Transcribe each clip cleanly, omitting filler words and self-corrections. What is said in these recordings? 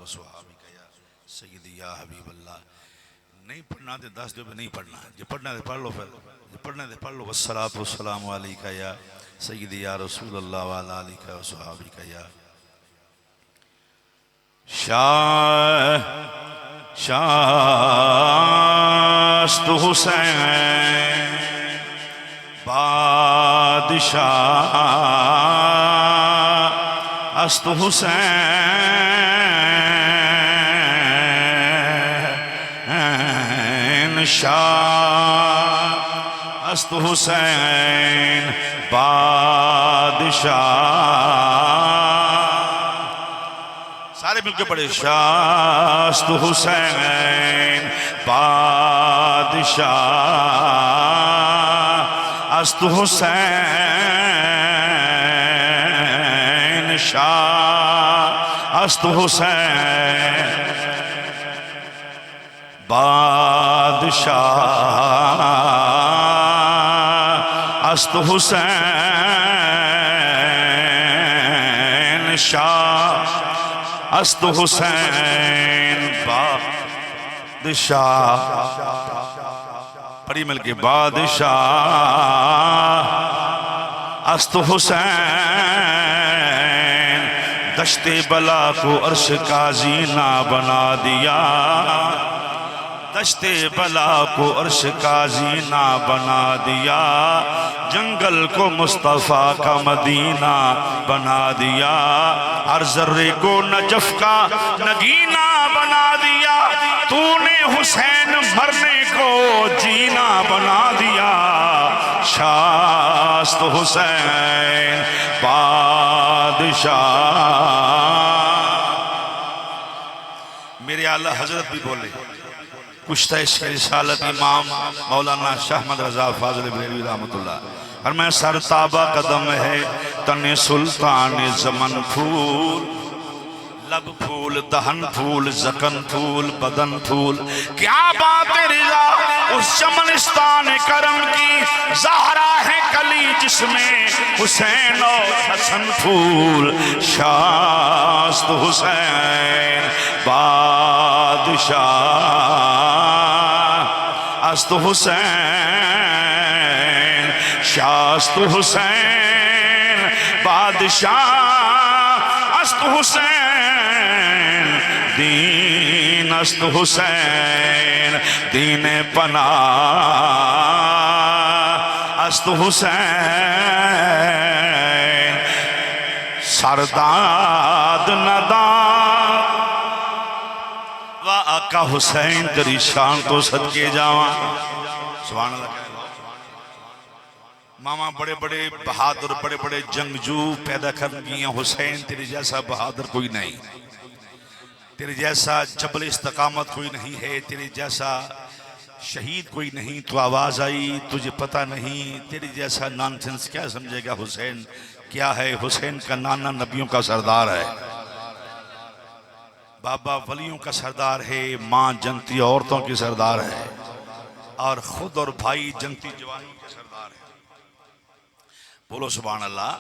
वसहाबी का या सय्यदी या हबीब अल्लाह। नहीं पढ़ना तो दस दो, नहीं पढ़ना, जो पढ़ना है पढ़ लो, फिर जो पढ़ना है पढ़ लो। वस्सलातु वस्सलामु अलैका या सय्यदी या रसूल अल्लाह व अला आलिका वसहाबी का या शास्त हुसैन बादशाह अस्त हुसैन शाह अस्त हुसैन बादशाह। सारे मिलकर पढ़े शास्त हुसैन बादशाह अस्त हुसैन शाह अस्त हुसैन बादशाह अस्त हुसैन शाह अस्त हुसैन बादशाह। पढ़ी मिल के बादशाह अस्त हुसैन दश्ते बला को अर्श का जीना बना दिया। दश्ते बला को अर्श का जीना बना दिया। जंगल को मुस्तफ़ा का मदीना बना दिया। हर जर्रे को नजफ का नगीना बना दिया। तूने हुसैन मरने को जीना बना दिया। शास्त हुसैन बादशाह। मेरे आला हजरत भी बोले, कुश्ता इश्क़ रिसालत इमाम मौलाना शाह अहमद रज़ा फाज़िल बरेलवी रहमतुल्लाह। और मैं सर ताबा कदम है तने सुल्तान ज़मन फूल। लब फूल दहन फूल जकन फूल बदन फूल। क्या बात है रिज़ा उस चमनिस्तान करम की। ज़हरा है कली जिसमें हुसैन और हसन फूल। शास्त हुसैन बादशाह अस्त हुसैन शास्त हुसैन बादशाह अस्त हुसैन दीन अस्त हुसैन दीन पना अस्त हुसैन सरदाद नदाद व आका हुसैन तेरी शान तो सदके जावा। सुभान अल्लाह। मामा बड़े बड़े बहादुर बड़े बड़े जंगजू पैदा कर दिए। हुसैन तेरे जैसा बहादुर कोई नहीं, तेरे जैसा जबल इस्तकामत कोई नहीं है, तेरे जैसा शहीद कोई नहीं। तो आवाज आई तुझे पता नहीं, तेरे जैसा नॉनसेंस क्या समझेगा। हुसैन क्या है? हुसैन का नाना नबियों का सरदार है, बाबा वलियों का सरदार है, माँ जनती औरतों की सरदार है और खुद और भाई जनती जवानों के सरदार है। बोलो सुभान अल्लाह।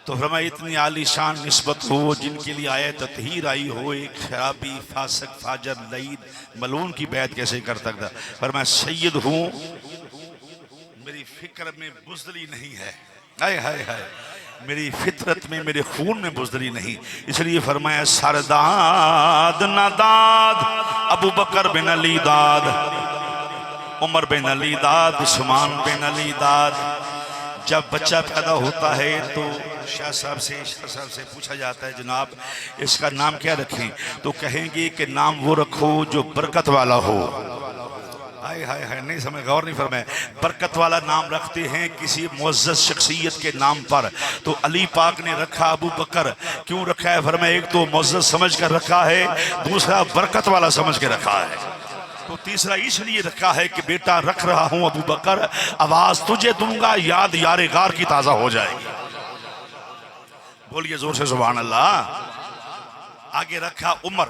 तो फरमाया इतनी आलीशान निस्बत हो जिनके लिए आयत ततहीर आई हो। एक शराबी फासिक फाजर लईद मलून की बैत कैसे कर सकता। फरमाया सैयद हूँ, मेरी फिक्र में बुज़दिली नहीं है। हाय हाय हाय, मेरी फितरत में मेरे खून में बुज़दिली नहीं। इसलिए फरमाया सरदाद नादाद अबू बकर बिन अली दाद, उमर बिन अली दाद, उस्मान बिन अली दाद। जब बच्चा पैदा होता है तो शाह साहब से पूछा जाता है जनाब इसका नाम क्या रखें। तो कहेंगे कि नाम वो रखो जो बरकत वाला हो। हाय हाय हाय, नहीं समझ, गौर नहीं फरमाया। बरकत वाला नाम रखते हैं किसी मुअज़्ज़ज़ शख्सियत के नाम पर। तो अली पाक ने रखा अबू बकर, क्यों रखा है? फरमाया एक तो मुअज़्ज़ज़ समझ कर रखा है, दूसरा बरकत वाला समझ के रखा है। तो तीसरा इसलिए रखा है कि बेटा रख रहा हूं अबू बकर, आवाज तुझे दूंगा, याद यारे गार की ताजा हो जाएगी। बोलिए जोर से सुभान अल्लाह। आगे रखा उमर,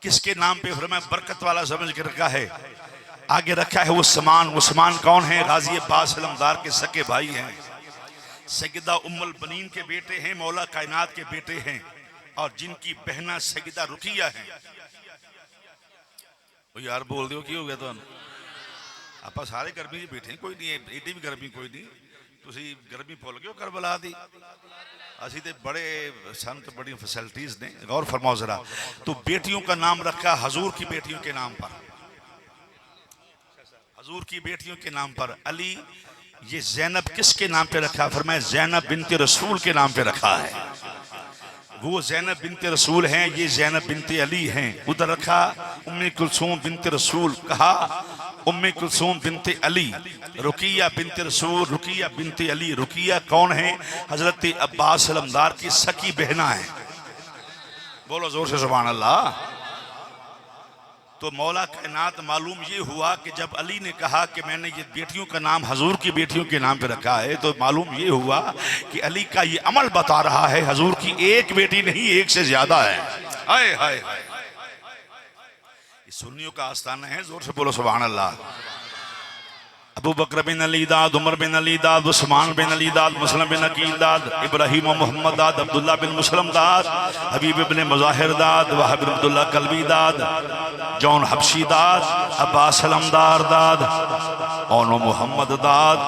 किसके नाम पे? फरमाया बरकत वाला समझ के रखा है। आगे रखा है उस्मान। उस्मान कौन है? गाजी अब्बास इलमदार के सके भाई हैं, सैयदा उम्मुल बनीन के बेटे हैं, मौला कायनात के बेटे हैं। और जिनकी बहना सईदा रुकिया है। वो यार बोल दो की हो गया तो आप सारे गर्मी बैठे कोई नहीं है, एडी भी गर्मी कोई नहीं, तुसी गर्मी भुल गए हो करबला दी। असी तो बड़े सन तो बड़ी फैसिलिटीज ने। गौर फरमाओ जरा, तो बेटियों का नाम रखा हजूर की बेटियों के नाम पर, हजूर की बेटियों के नाम पर। अली, ये जैनब किसके नाम पे रखा? फरमाया जैनब बिनते रसूल के नाम पे रखा है। वो जैनब बिनते रसूल हैं, ये जैनब बिनते अली हैं। उधर रखा उम्मे कुलसूम बिनते रसूल, कहा उम्मे कुलसूम बिनते अली। रुकिया बिनते रसूल, रुकिया बिनते अली। रुकिया कौन है? हजरत अब्बास सलमदार की सकी बहना है। बोलो जोर से सुभान अल्लाह। तो मौला कायनात मालूम ये हुआ कि जब अली ने कहा कि मैंने ये बेटियों का नाम हजूर की बेटियों के नाम पे रखा है, तो मालूम ये हुआ कि अली का ये अमल बता रहा है हजूर की एक बेटी नहीं, एक से ज्यादा है। हाय हाय हाय, ये सुन्नियों का आस्थाना है। जोर से बोलो सुभान अल्लाह। अबू बकर बिन अली दाद, उमर बिन अली दाद, उस्मान बिन अली दाद, मुस्लिम बिन अकील दाद, इब्राहिम मोहम्मद दाद, अब्दुल्ला बिन मुस्लिम दाद, हबीब बिन मुजाहिर दाद, वहाब बिन अब्दुल्ला कल्बी दाद, जौन हबशी दाद, अब्बास सलमदार दाद, ओनो मोहम्मद दाद,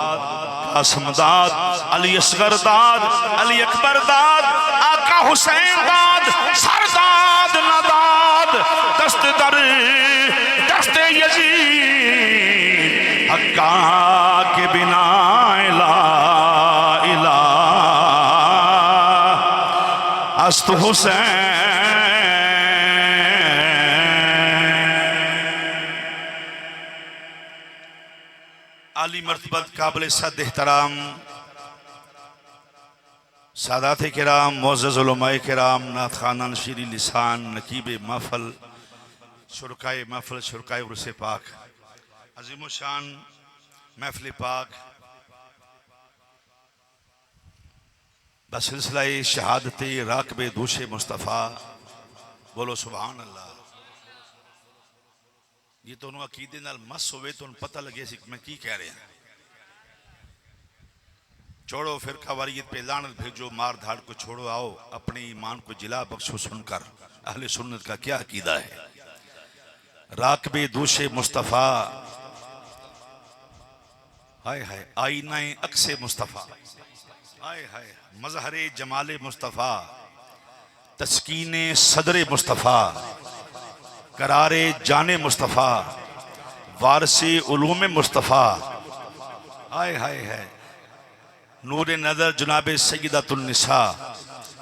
कासिम दाद, अली असगर दाद, अली अकबर दाद, आका हुसैन दाद, सरदाद नदाद, दस्त दर दस्त यजीद, हक्का के बिना इला इला अस्त हुसैन। आली मर्तबत काबिल सद एहतराम सादात किराम, मुअज़्ज़ज़ उलमाए किराम, नात खानान शीरी लिसान, नकीब महफल, शुरकाए महफल, शुरकाए उर्स पाक, अज़ीम शान महफिल पाक बसिलसिला शहादत राकबे दोषे मुस्तफ़ा। बोलो सुभान अल्लाह। ये तो अकीदे नाल मस होवे तो पता लगे मैं की कह रहे हैं। छोड़ो फिरका वारियत पे लानत भेजो, मार धाड़ को छोड़ो, आओ अपने ईमान को जिला बख्शो सुनकर अहले सुन्नत का क्या अकीदा है। राकबे दोषे मुस्तफ़ा, हाय हाय आईना अक्से मुस्तफ़ा, हाय हाय मजहरे जमाले मुस्तफ़ा, तस्कीने सदरे मुस्तफ़ा, करारे जाने मुस्तफ़ा, वारसे उलूम मुस्तफ़ा, हाय हाय है नूर नज़र जनाब सय्यदतुन्निसा,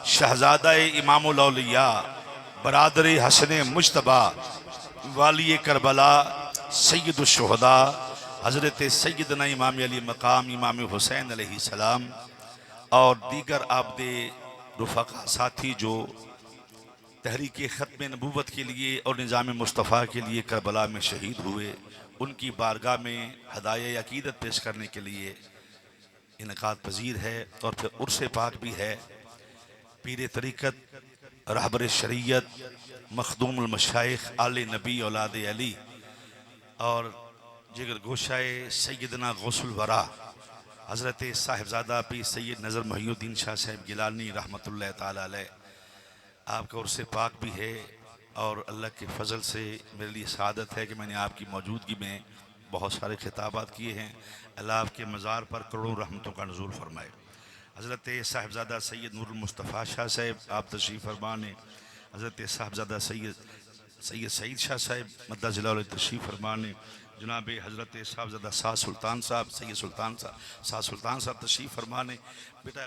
शहजादा इमामुल औलिया, बरादर हसन मुज्तबा, वाली करबला, सय्यदुश शुहदा, हज़रत सय्यदना इमाम अली मकाम इमाम हुसैन अलैहिस्सलाम और दीगर आबदे रुफ़क़ा साथी जो तहरीक ख़त्म नबूवत के लिए और निज़ाम मुस्तफ़ा के लिए करबला में शहीद हुए, उनकी बारगाह में हदाये अकीदत पेश करने के लिए इनकाद पजीर है। और फिर उर्स पाक भी है। पीर तरीक़त, रहबर शरीयत, मखदूमुल मशाइख, आले नबी औलाद अली और जिगर गोशाए सैयदना गौसुल वरा हज़रत साहिबजादा पीर सैयद नज़र मोहिउद्दीन शाह साहब गिलानी रहमतुल्लाह ताला अलैह, आपका उर्स पाक भी है। और अल्लाह के फ़ज़ल से मेरे लिए सआदत है कि मैंने आपकी मौजूदगी में बहुत सारे खिताबात किए हैं। अल्लाह आपके मज़ार पर करोड़ों रहमतों का नज़ूल फरमाए। हज़रत साहिबजादा सैयद नूरुल मुस्तफ़ा शाह साहब आप तशरीफ़ फरमा ने, हज़रत साहिबजादा सैयद सईद शाह साहब मद्दज़िल्लाहु तशरीफ़ फरमा ने, जनाब हज़रत साहिबजादा शाह सुल्तान साहब सैयद सुल्तान शाह सुल्तान साहब तशरीफ़ फरमा ने। बेटा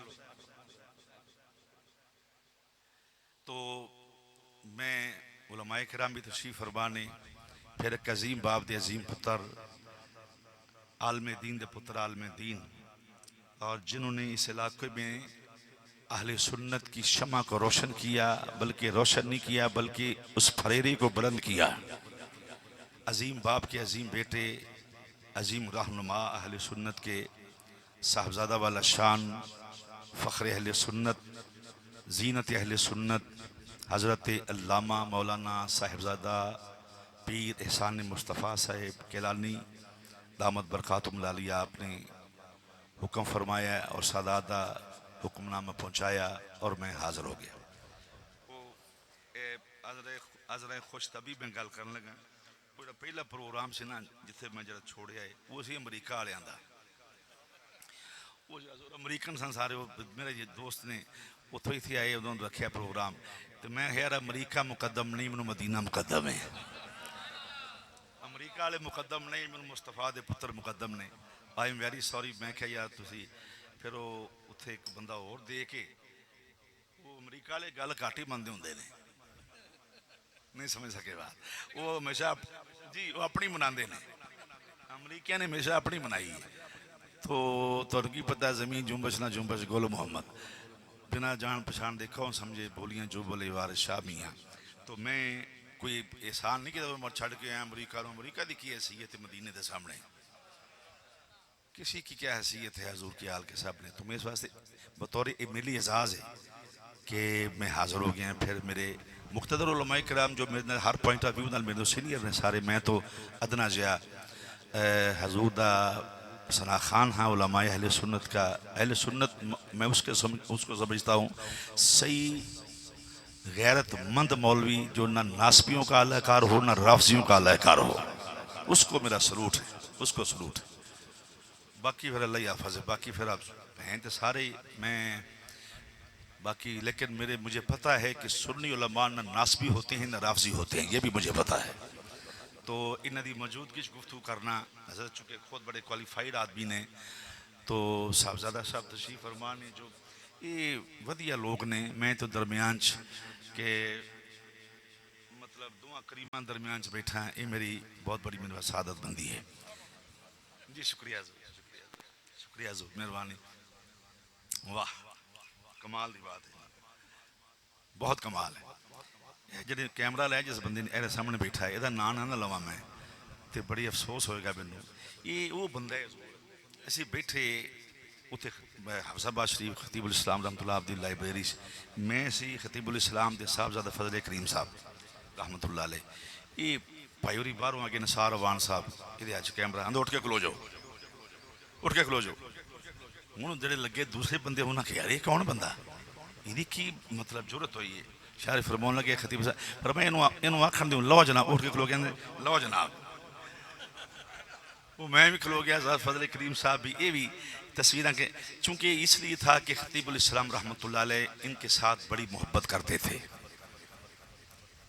तो मैं उलमाए किराम भी तशरीफ़ फरमा ने, फिर एक अजीम बाप दे अजीम पुत्र आलम दीन दे पुत्र आलम दीन, और जिन्होंने इस इलाके में अहले सुन्नत की शमा को रोशन किया, बल्कि रोशन नहीं किया बल्कि उस फरेरे को बुलंद किया। अजीम बाप के अजीम बेटे, अजीम रहनुमा अहले सुन्नत के साहबजादा वाला शान, फ़ख्र अहले सुन्नत, जीनत अहले सुन्नत, हज़रत अल्लामा मौलाना साहिबजादा पीर एहसान मुस्तफ़ा साहिब केलानी दामद बरकातुहुल आलिया, आपने हुक्म फरमाया और सादादा हुक्मनामा पहुँचाया और मैं हाज़िर हो गया। आज रहे खुश तभी मैं गल कर लगा जो पहला प्रोग्राम से ना जिथे मैं जरा छोड़िया है वो सी अमरीका वाले का वो अमरीकन सन सारे मेरे जो दोस्त ने उतों इतने आए उदों रखा प्रोग्राम तो मैं यार अमरीका मुकदम नहीं मैनू मदीना मुकदम है अमरीका वाले मुकदम नहीं मैनू मुस्तफा के पुत्र मुकदम ने आई एम वेरी सॉरी मैं क्या यार तुसी फिर वो उत्थे एक बंदा और दे के वो अमरीका वाले गल घट ही मनते होंगे ने नहीं समझ सके बात वो हमेशा जी वो अपनी मनाते हैं अमरीका ने हमेशा अपनी मनाई है तो तुहानू की पता जमीन जुम्बश ना जुम्बश गुल मोहम्मद बिना जान पछाण दे कौन समझे बोलियां जो बोले वार शाह मियाँ तो मैं कोई एहसान नहीं किया मैं छड़ के आया अमरीका की हैसीयत मदीने के सामने किसी की क्या हैसियत है हजूर के हाल के सामने तो मैं इस वास्ते बतौर मेरी एजाज़ है कि मैं हाज़िर हो गया फिर मेरे मुख्तदर उलमाए किराम जो मेरे हर पॉइंट ऑफ व्यू नाल मेरे सीनियर ने सारे मैं तो अदना जहा हजूर दा सना खान हाँ उलमाए अहले सुन्नत का अहले सुन्नत मैं उसको समझता हूँ सही गैरतमंद मौलवी जो ना नासबियों का अलाकार हो ना राफजियों का अलाकार हो उसको मेरा सलूट है उसको सलूट है बाकी फिर अल्लाह हाफिज़ है बाकी फिर आप हैं तो सारे मैं बाकी लेकिन मुझे पता है कि सुन्नी उलमा ना नासबी होते हैं ना राफजी होते हैं ये भी मुझे पता है तो इन्हों की मौजूदगी गुफ्तगू करना हजरत चूँकि खुद बड़े क्वालिफाइड आदमी ने तो साहबजादा साहब तशरीफ फरमा ने जो ये वधिया लोग ने मैं तो दरम्यान के मतलब दोवां करीमां दरम्यान बैठा ये मेरी बहुत बड़ी मेरी सादत बंदी है जी शुक्रिया शुक्रिया जो मेहरबानी वाह कमाल की बात है बहुत कमाल है जो कैमरा लै जिस बंदे ने सामने बैठा है यदा ना ना लवा मैं तो बड़ी अफसोस होएगा मैनू ये वो बंदा है असी बैठे उत्थे हफ्साबाद शरीफ खतीबुल इस्लाम रहमतुल्लाह दी लाइब्रेरी मैं सी खतीबुल इस्लाम के साहबजादा फजल करीम साहब रहमतुल्लाह अलैह ये भाई होरी बाहरों आगे नसार अवान साहब ये अच कैमरा अंदर उठ के खलो जाओ हूँ जो लगे दूसरे बंदे उन्होंने यार ये कौन बंदा इहदी की मतलब जरूरत हुई है शारे फरमाउन लगे खतीब साहब पर मैं इनू आखन दूँ लो जनाब उठ के खलो कहते लो जनाब वो मैं भी खलो गया ज़ात फजल करीम साहब भी ये भी तस्वीर के चूँकि इसलिए था कि खतीबुल इस्लाम रहमतुल्लाह अलैह इनके साथ बड़ी मोहब्बत करते थे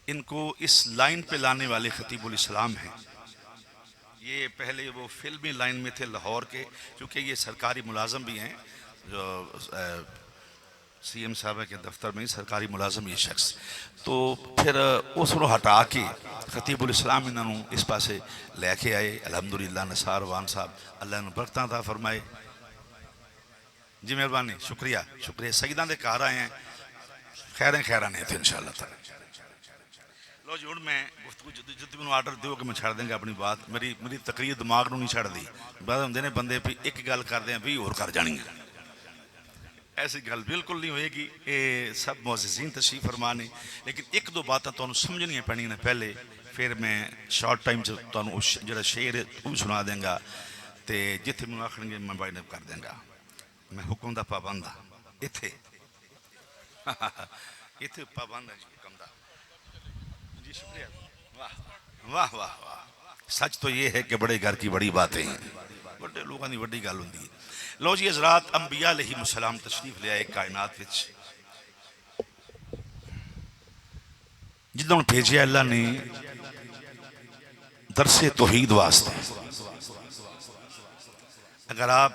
इनको इस लाइन पे लाने वाले खतीबुल इस्लाम हैं ये पहले वो फिल्मी लाइन में थे लाहौर के क्योंकि ये सरकारी मुलाजम भी हैं जो CM साहब के दफ्तर में सरकारी मुलाजम ये शख्स तो फिर उसको हटा के खतीबुल इस्लाम इन्होंने इस पासे लैके आए अल्हम्दुलिल्लाह नसार वान साहब अल्लाह ने बरकतां अता फरमाए जी मेहरबानी शुक्रिया शुक्रिया सईदां दे घर आए हैं खैर ने थे इंशाअल्लाह ताला लो जी हूँ मैं गुफ्तगू जिद्द मैं आर्डर दो कि मैं छड़ देंगे अपनी बात मेरी तकरीर दिमाग को नहीं छड़ती बाद होंगे ने बंदे भी एक गल करते हैं भी होर कर जानी है ऐसी गल बिल्कुल नहीं होएगी ये सब मुअज़्ज़िज़ीन तशरीफ फरमा ने लेकिन एक दो बातें तुहानू समझनियां पैणियां ने पहले फिर मैं शॉर्ट टाइम तुहानू जो शेर है वो भी सुना देंगा तो जिथे मैं आखणगे मैं वाइंड अप कर देंगा मैं हुक्म का पाबंद हाँ इत्थे इत्थे पाबंद है जी हुक्म का जी शुक्रिया वाह वाह वाह वाह सच तो ये है कि बड़े घर की बड़ी बातें हैं बड़े लोगों की बड़ी गल होंदी है लो जी हज़रात अंबिया अलैहिमुस्सलाम तशरीफ ले आए कायनात विच जिद्दों भेजे अल्लाह ने दरसे तौहीद वास्ते अगर आप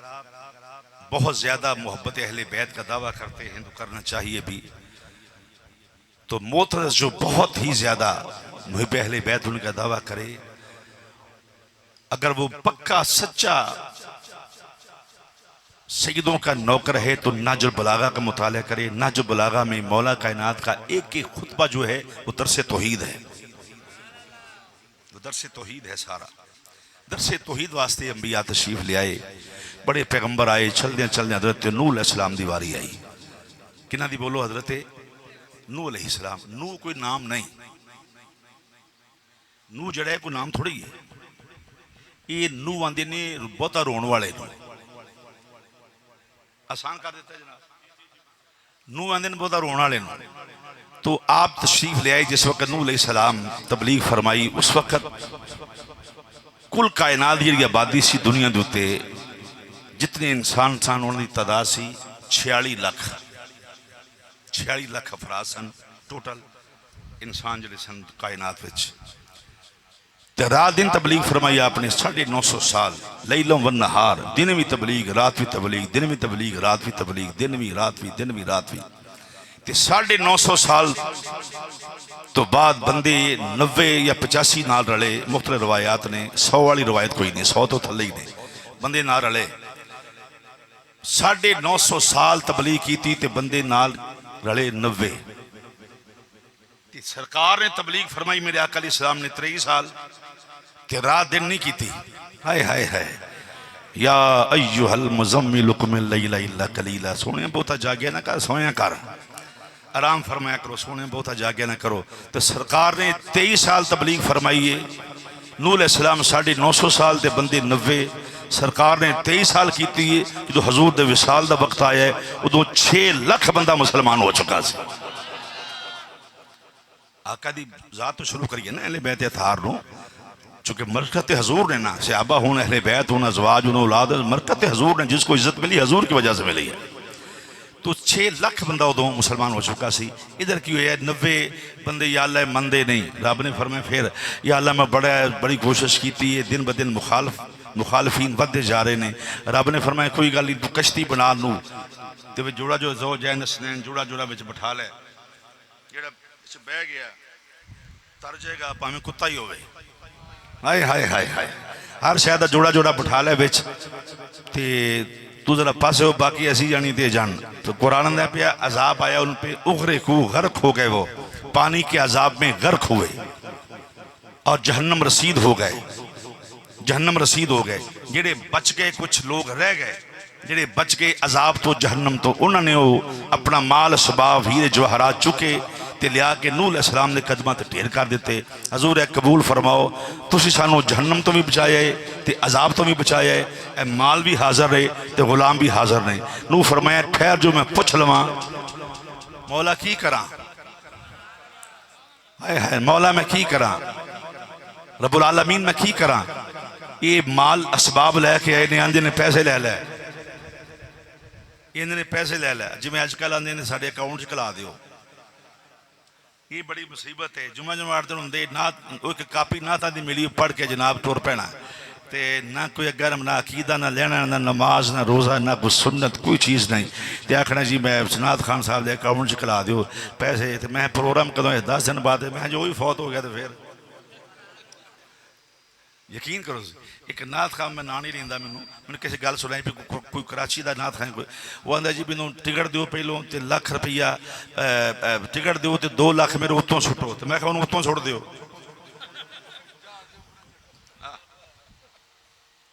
बहुत ज़्यादा मोहब्बत अहले बैत का दावा करते हैं तो करना चाहिए भी तो मोतरस जो बहुत ही ज़्यादा मुहिब अहले बैत उनका दावा करे अगर वो पक्का सच्चा सईदों का नौकर है तो नाजुल बलागा का मुताला करे नाजुल बलागा में मौला कायनात का एक एक खुतबा जो है वो दरसे तौहीद है वो दरसे तौहीद है सारा दरसे तौहीद वास्ते अंबिया तशरीफ ले आए बड़े पैगंबर आए चलदे चलदे हजरत नूह अलैहिस्सलाम दी वारी आई किन्हां दी बोलो हजरत नूह अलैहिस्सलाम नूह कोई नाम नहीं नूह जड़ा है कोई नाम थोड़ी है ये नूह आंदे ने बहुता रोण वाले आसान कर देता जनाब नूह आंदे ने बहुता रोण वाले तो आप तशरीफ ले आए जिस वक्त नूह अलैहिस्सलाम तबलीग फरमाई। उस वक्त कुल कायनात की आबादी सी दुनिया के उत्ते जितने इंसान सन उन्होंने तादाद सी 46 लाख 46 लाख अफराद सन टोटल इंसान जो सन कायनात विच। ते रात दिन तबलीग फरमाई आपने 950 साल लैलों व नहार, दिन भी तबलीग रात भी तबलीग, दिन भी तबलीग रात भी तबलीग, दिन भी रात भी दिन भी रात भी। ते 950 साल तो बाद बंदे 90 या 85 नाल रले। मुख्तलिफ रवायात ने 100 वाली रवायत कोई नहीं, 100 तो थले ही ने बंदे नाल रले। 950 साल तबलीग की ते बंदे नाल रले 90। सरकार ने तबलीग फरमाई मेरे आका अलैहिस्सलाम ने 23 साल ते रात दिन नहीं की। हाय हाय हाय या अय्युहल मुज़म्मिल कुमिल लैला इल्ला कलीला। सोने बहुता जागे ना कर, सोया कर, आराम फरमाया करो, सोने बहुता जागे ना करो। तो सरकार ने 23 साल तबलीग फरमाई है। नूह अलैहिस्सलाम 950 साल ते बंदे 90। सरकार ने 23 साल की है। जो हजूर दे विसाल दा वक्त आया है उदों 6 लाख बंदा मुसलमान हो चुका सी। आका दी जात तो शुरू करिए ना अहले बैत अतार नो, चूंकि मरकत हजूर ने ना सहाबा होना अहले बैत होना अज़वाज होना औलाद, मरकत हजूर ने जिसको इज्जत मिली हजूर की वजह से मिली है। तो 6 लाख बंदा उदों मुसलमान हो चुका सी। इधर की होया 90 बंदे या अल्लाह मनदे नहीं। रब ने फरमाया फिर या अल्लाह मैं बड़ी कोशिश की है, दिन ब दिन मुखालफीन बढ़ते जा रहे हैं। रब ने फरमाया कोई गल नहीं, तू कश्ती बना लू तो जोड़ा जो जो जैन स्नैन जोड़ा जोड़ा बिच बिठा लै, जेड़ा बह गया तर जाएगा भावें कुत्ता ही होवे। हाय हाय हाय हाय हर शायद जोड़ा जोड़ा बिठा लै बिच ते तू जरा पासे हो, बाकी ऐसी जानी दे जान। तो कुरान ने पिया अजाब आया उन पे, उगरे को गर्क हो गए, वो पानी के अजाब में गर्क हुए और जहन्नम रसीद हो गए, जहन्नम रसीद हो गए। जेड़े बच गए कुछ लोग रह गए, जेड़े बच गए अजाब तो जहन्नम तो, उन्होंने वो अपना माल सबाब हीरे जवाहरात चुके ते लिया के नूह अलैहिस्सलाम ने कदमां ते ढेर कर दिते। हजूर कबूल फरमाओ, तुसी सानू जहन्नम तो भी बचाया है ते अजाब तो भी बचाया है, ए माल भी हाजिर रहे ते गुलाम भी हाजिर ने। नूह फरमाया ठहर जो मैं पुछ लवां मौला की करा। हाय हाय मौला मैं की करा, रब्बुल आलमीन मैं की करा। ये माल असबाब लैके आए ने, आंदे ने पैसे लै लै, इन्होंने पैसे लै लै, जिवें अजकल आंदे ने साडे अकाउंट च कला दिओ। ये बड़ी मुसीबत है। जुम्मा जुम्मा दिन होंगे ना, एक कापी ना तां दी मिली पढ़ के जनाब तुर पैना, ते ना कोई अगर ना अकीदा ना लेना ना नमाज ना रोज़ा ना कोई सुन्नत कोई चीज़ नहीं। तो आखना जी मैं सनात खान साहब के अकाउंट च कला दिओ पैसे, तो मैं प्रोग्राम कदों 10 दिन बाद, मैं जो भी फौत हो गया तो फिर यकीन करो एक नाथ खान मैं ना नहीं लेंदा, मैंने किसी गल सुनाई भी कोई कराची का नाथ खान कोई, वो आंदा जी मैनू टिकट दिओ पहलों तो लाख रुपया टिकट दिओ तो 2 लाख मेरे उत्तों सुटो। तो मैं उन्होंने उत्तों सुट दिओ।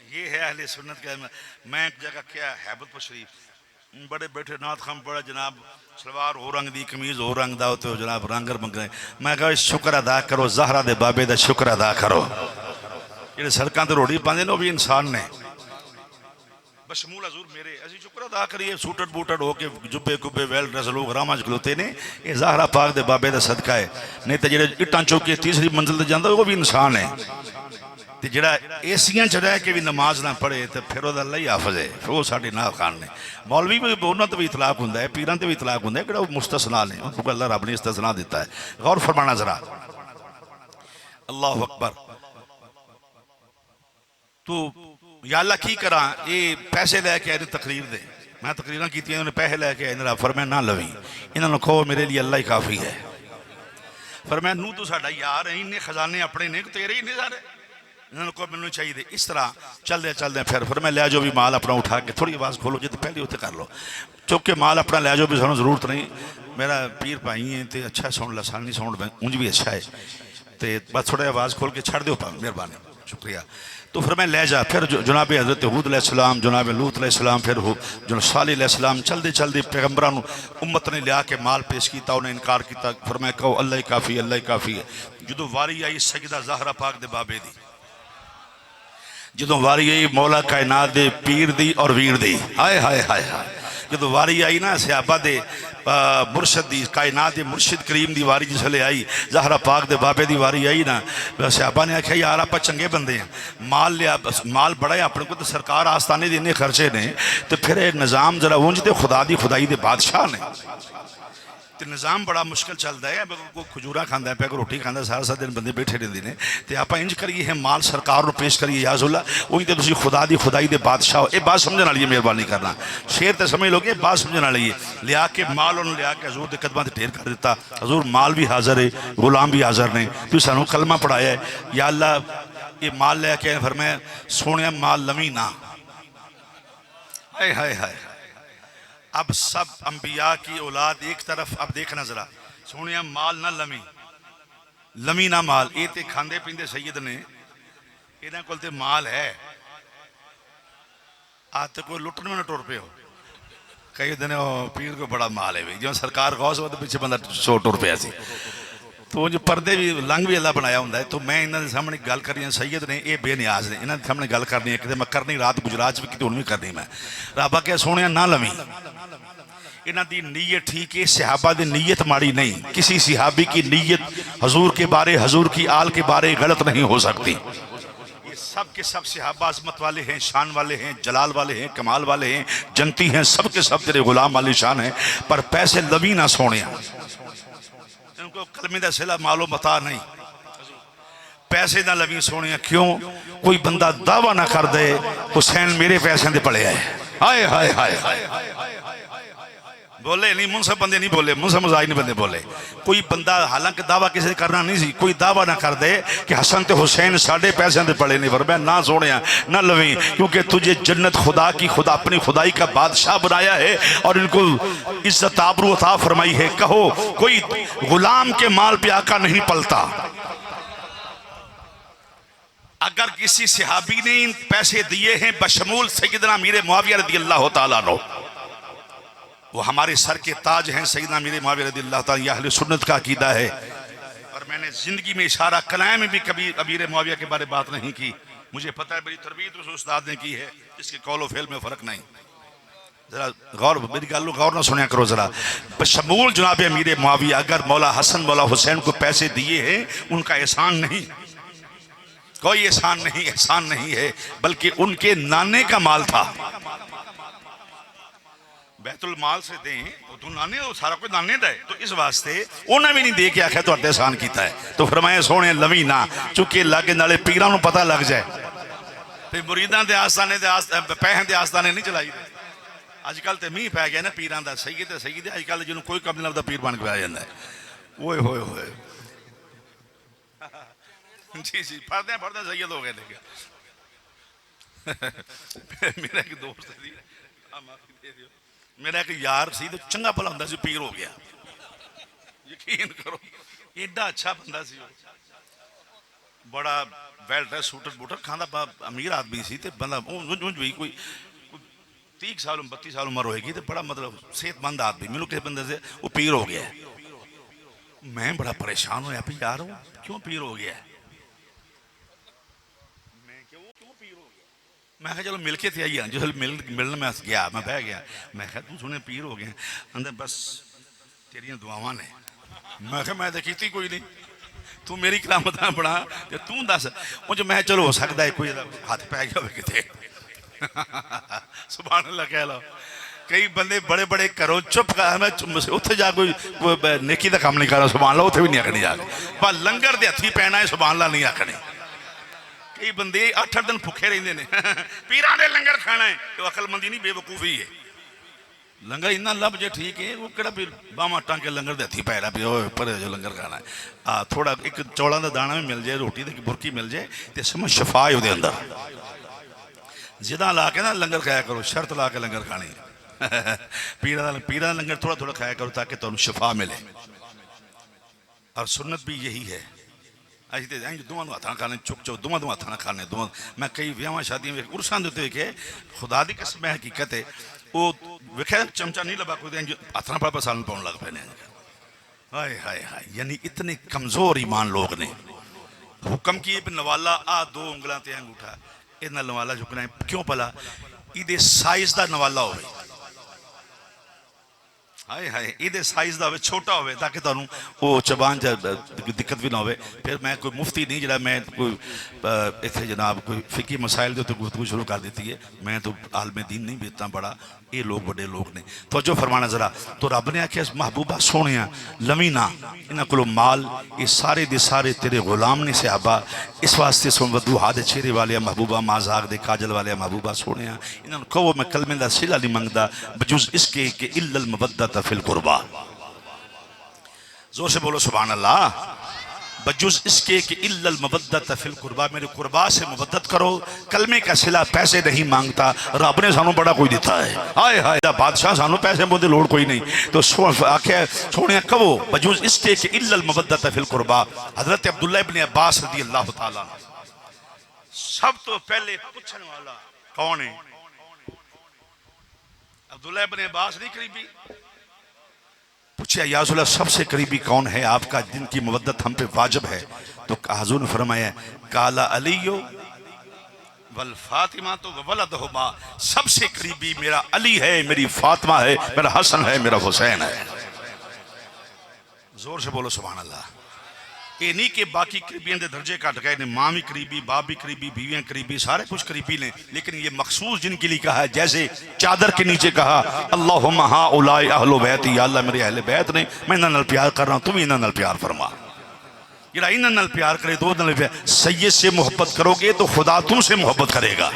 ये है अहले सुन्नत का। मैं एक जगह क्या हैबतपुर शरीफ बड़े बैठे नाथ खान बड़ा जनाब सलवार हो रंग दी कमीज हो रंग दा तो जनाब रंगर मंगने। मैं कहा शुक्र अदा करो, ज़हरा दे बाबे का शुक्र अदा करो। जेडे सड़कों पर रोटी पाते वो भी इंसान ने, बशमूल हजूर मेरे। असं शुक्र अदा करिए सूटड बूटड होके जुब्बे कुब्बे वेल ड्रेस लोग रामा च खलोते ने, ये ज़हरा पाक दे बाबे का सदका है। नहीं तो जेडे इट्टां चुक के तीसरी मंजिल पर जाता वो भी इंसान है। तो जेड़ा एसियां च रह के भी नमाज ना पढ़े तो फिर वो अल्लाह ही हाफज है, फिर वो साढ़े नाल खान ने। मौलवी भी उन्होंने तो भी इतलाक होंगे है, पीरां तो भी इतलाक होंगे है, कि मुस्तसना ने, उनको अल्लाह रब ने इस्तिसना दिता है। गौर फरमाना जरा, अल्लाह अकबर। तो या अल्लाह की करा, ये पैसे लैके आए तकरीर दे, मैं तकरीर की उन्होंने पैसे लैके आए, रब फरमाया ना लवी, इन्होंने कहो मेरे लिए अल्लाह ही काफ़ी है। फरमाया नूह तू साडा यार है, इन्ने खजाने अपने ने तेरे ही नहीं सारे, इन्होंने कहो मैनू चाहिए। इस तरह चलदे चलदे फिर मैं लै जाओ भी माल अपना उठा के, थोड़ी आवाज़ खोलो जित पहले उत्ते कर लो, चुक के माल अपना लै जाओ भी, सानू जरूरत नहीं, मेरा पीर भाई है तो अच्छा सुन ला, सानी सुन उंज भी अच्छा है, तो बस थोड़ा आवाज़ खोल के छड़ दो मेहरबानी शुक्रिया। तो फिर मैं ले जा, फिर जनाब हज़रत हूद अलैहिस्सलाम, जनाब लूत अलैहिस्सलाम, फिर जनाब सालिह अलैहिस्सलाम, चलते चलते पैगंबरां नूं उम्मत ने लिया के माल पेश किया, उन्हें इनकार किया। फिर मैं कहो अल्लाह ही काफ़ी, अल्लाह ही काफ़ी है। जो वारी आई सजदा ज़हरा पाक दे बाबे दी, जो वारी आई मौला कायनात दे पीर दी और वीर दी, हाय हाय हाय हाय, जो वारी आई ना सहाबा दे मुर्शद दी कायनात दे मुर्शिद करीम दी वारी जिसले आई ज़हरा पाक दे बाबे दी वारी आई ना सहाबा ने आख्या यार आप चंगे बंदे हैं माल लिया माल बड़ा है अपने को तो सरकार आस्थाने दे इन्ने खर्चे ने तो फिर निज़ाम जरा उंज तो खुदा दी खुदाई दे बादशाह ने तो निज़ाम बड़ा मुश्किल चलता है कोई खजूरा खाता है पे कोई रोटी खाता सारा सारा दिन बंदे बैठे रहते हैं तो आप इंज करिए है माल सरकार को पेश करिए याजुल्ला उही तो तुम खुदा दी खुदाई दे बादशाह हो। ये बात समझने वाली है मेहरबानी करना शेर तो समझ लोगे बात समझने वाली है लिया के माल उन्होंने लिया के हजूर के कदमां ते ढेर कर दिता हजूर माल भी हाजिर है गुलाम भी हाजिर ने तू सानू कलमा पढ़ाया है या अल्लाह ये माल लैके फिर मैं सोने माल लवी ना हाय हाय हाय। अब सब अंबिया की औलाद एक तरफ अब देखना जरा सोनिया माल ना लमी लमी ना माल ये तो खांदे पींदे सैयद ने इन्होंने कोल ते माल है आज तो कोई लुटन में ना टुर पे हो कई दिन पीर को बड़ा माल है भाई जो सरकार गौस हो तो पीछे बंदा सो टुर पे सी तो जो पर्दे भी लंघ भी अल्लाह बनाया होंगे तो मैं इन्होंने सामने गल करी सैयद ने ये बेनियाज ने इन्होंने सामने गल करनी है कि मैं करनी रात गुजरात भी कि हूँ भी करनी मैं रब आख्या सोने ना लवी इन्हों की नीयत ठीक है सहाबा की नीयत माड़ी नहीं किसी सहाबी की नीयत हजूर के बारे हजूर की आल के बारे गलत नहीं हो सकती ये सब के सब सहाबा अजमत वाले हैं शान वाले हैं जलाल वाले हैं कमाल वाले हैं जनती हैं सब के सब तेरे गुलाम वाली शान है पर पैसे लवी ना सोने इनको कलमे का सिला मालो बता नहीं पैसे ना लवी सोने क्यों कोई बंदा दावा ना कर दे हुसैन मेरे पैसे दे पले है हाय हाय हाय हाय बोले नहीं मुंसफ बंदे नहीं बोले मुंसफ मजाक नहीं बंदे बोले कोई बंदा हालांकि दावा किसी से करना नहीं सी कोई दावा ना कर दे कि हसन ते हुसैन साढ़े पैसे दे पड़े नहीं फरमाया ना सोने ना लवी क्योंकि तुझे जन्नत खुदा की खुदा अपनी खुदाई का बादशाह बनाया है और इनको इज्जत आबरू अता फरमाई है। कहो कोई गुलाम के माल पे आका नहीं पलता। अगर किसी सहाबी ने इन पैसे दिए हैं बशमूल सैयदना मीर मुआविया रज़ियल्लाहु ताला अन्हु वो हमारे सर के ताज हैं सैयदना मीर मुआविया रज़ियल्लाहु ताला ये अहले सुन्नत का अकीदा है और मैंने जिंदगी में इशारा कलाम में भी कभी अमीर मुआविया के बारे में बात नहीं की। मुझे पता है मेरी तरबियत उस उस्ताद ने की है इसके कौल फेल में फर्क नहीं। जरा गौर मेरी गल गौर ना सुनिया करो जरा बशमूल जनाब अमीर मुआविया अगर मौला हसन मौला हुसैन को पैसे दिए हैं उनका एहसान नहीं कोई एहसान नहीं है बल्कि उनके नाने का माल था बैतुल माल से दें तो नाने सारा कुछ नाने दा है तो इस वास्ते उन्हें भी नहीं दे के आख्या तो एहसान किया है तो फरमाया सोने लवी ना चुके लागे नाले पीरां नूं पता लग जाए तो मुरीदां दे आस्ताने पैसे दे आस्ताने नहीं चलाई अजकल तो मीह पै गया ना पीरां दा सही तो सही अजकल जिन्होंने कोई कम नहीं लगता पीर बन के आ जाता है ओए होए होए जी जी फरदे फरदे सैयद हो गए लेकिन मेरा एक दोस्त सी मेरा एक यार सी तो चंगा भला हुंदा सी पीर हो गया यकीन करो एडा अच्छा बंदा सी बड़ा वेल ड्रेस सूटर बूटर खांदा अमीर आदमी सी ते बंदा उंज भी कोई 30 साल 32 साल उम्र होएगी तो बड़ा मतलब सेहतमंद आदमी मैनू किसी बंदे से वो पीर हो गया मैं बड़ा परेशान होया भी यार क्यों पीर हो गया मैं चलो मिल के थे आई जो मिलने में गया मैं बह गया मैं तू सुने पीर हो गया अंदर बस तेरिया दुआवां ने मैं तो की कोई नहीं तू मेरी करामत बना तो तू दस मुझे मैं चलो हो सकता है कोई हाथ पै गया हो कितने सुभान अल्लाह कह लो कई बंदे बड़े बड़े घरों चुप कर उत्थे जा कोई नेकी का काम नहीं करना सुभान अल्लाह उत्थे भी नहीं आखनी जाके पर लंगर दे हथी पैना है सुभान अल्लाह नहीं आखने कई बंदे 8-8 दिन भुखे रहते हैं पीरां दे लंगर खाना है तो अकलमंदी नहीं बेवकूफी है लंगर इन्ना लब जे ठीक है वो किहड़ा भी बावां टांके लंगर दे हथी पै रहा भी पर जो लंगर खाना है थोड़ा एक चौलों का दाना भी मिल जाए रोटी की बुरकी मिल जाए तो समझ शफा है उसके अंदर जिदा ला के ना लंगर खाया करो शर्त ला के लंगर खानी पीरां का लंगर थोड़ा थोड़ा खाया करो ताकि तुहानूं शफा मिले और सुन्नत भी यही है अं तो दोवां हथा खाने चुक चुक दोवां हथा खाने दोवां मैं कई व्याह शादियां उर्सां दे उत्ते वेखे खुदा की कसम है हकीकत है वो वेख्या चमचा नहीं लभा कोई हथ ना पा सालन पाउण लग पे हाय हाय हाय यानी इतने कमजोर ईमान लोग ने हुक्म की नवाला आ 2 उंगलों ते अंगूठा ये नवाला चुकना है क्यों भला ये साइज का नवाला हो हाय हाय इहदे साइज दा होवे छोटा होवे ताकि तुहानू वो चबान च दिक्कत भी ना होवे। फिर मैं कोई मुफ्ती नहीं जिहड़ा मैं कोई इत्थे जनाब कोई फिकी मसाइल दे उत्ते गुफ्तगू शुरू कर दी है। मैं तो आलमे दीन नहीं बेचता बड़ा, ये लोग बड़े लोग ने। तो जो फरमाना जरा, तो रब ने आख्या महबूबा सोने लवी ना इन्हां कोलों माल, ये सारे दे सारे तेरे गुलाम ने सहाबा, इस वास्ते सुन वदू हादे चेहरे वाले महबूबा, माजाक दे काजल वाले महबूबा सोने इन्होंने कहो मैं कलमे दा सिला नहीं मंगदा बजुज इसके कि इल्लल मवद्दत फिल कुर्बा। जोर से बोलो सुभान अल्लाह। बजुज इसके कि इल्लल मवद्दत फिल कुर्बा, मेरे कुर्बा से मुवद्दत करो। कलमे का सिला पैसे नहीं मांगता, रब ने सानू बड़ा कोई दिता है। हाय हाय बादशाह सानू पैसे मुझे लोड़ कोई नहीं। तो आख्या सोने कहो बजुज इसके कि इल्लल मवद्दत फिल कुर्बा। हजरत अब्दुल्लाह इब्न अब्बास रज़ी अल्लाह ताला सब तो पहले पूछने वाला कौन है? अब्दुल्लाह इब्न अब्बास नहीं करीबी पूछा या रसूल अल्लाह सबसे करीबी कौन है आपका जिनकी मवद्दत हम पे वाजिब है? तो हुजूर ने फरमाया काला अलियो वल फातिमा तो वलदहुमा, सबसे करीबी मेरा अली है, मेरी फातिमा है, मेरा हसन है, मेरा हुसैन है। जोर से बोलो सुभान अल्लाह। ये नहीं कि बाकी करीबियों के दर्जे घट गए ने, माँ भी करीबी, बाप भी करीबी, बीवियां करीबी, सारे कुछ करीबी ने, लेकिन ये मखसूस जिनके लिए कहा है, जैसे चादर के नीचे कहा अल्लाहुम्मा हाउलाई अहलु बैती, या अल्लाह मेरे अहले बैत ने, मैं इन्हां नाल प्यार कर रहा हूं, तुम इन्हां नाल प्यार फरमा। जिहड़ा इन्हां नाल प्यार करे तो नाल प्यार, सैयद से मोहब्बत करोगे तो खुदा तुमसे मोहब्बत करेगा।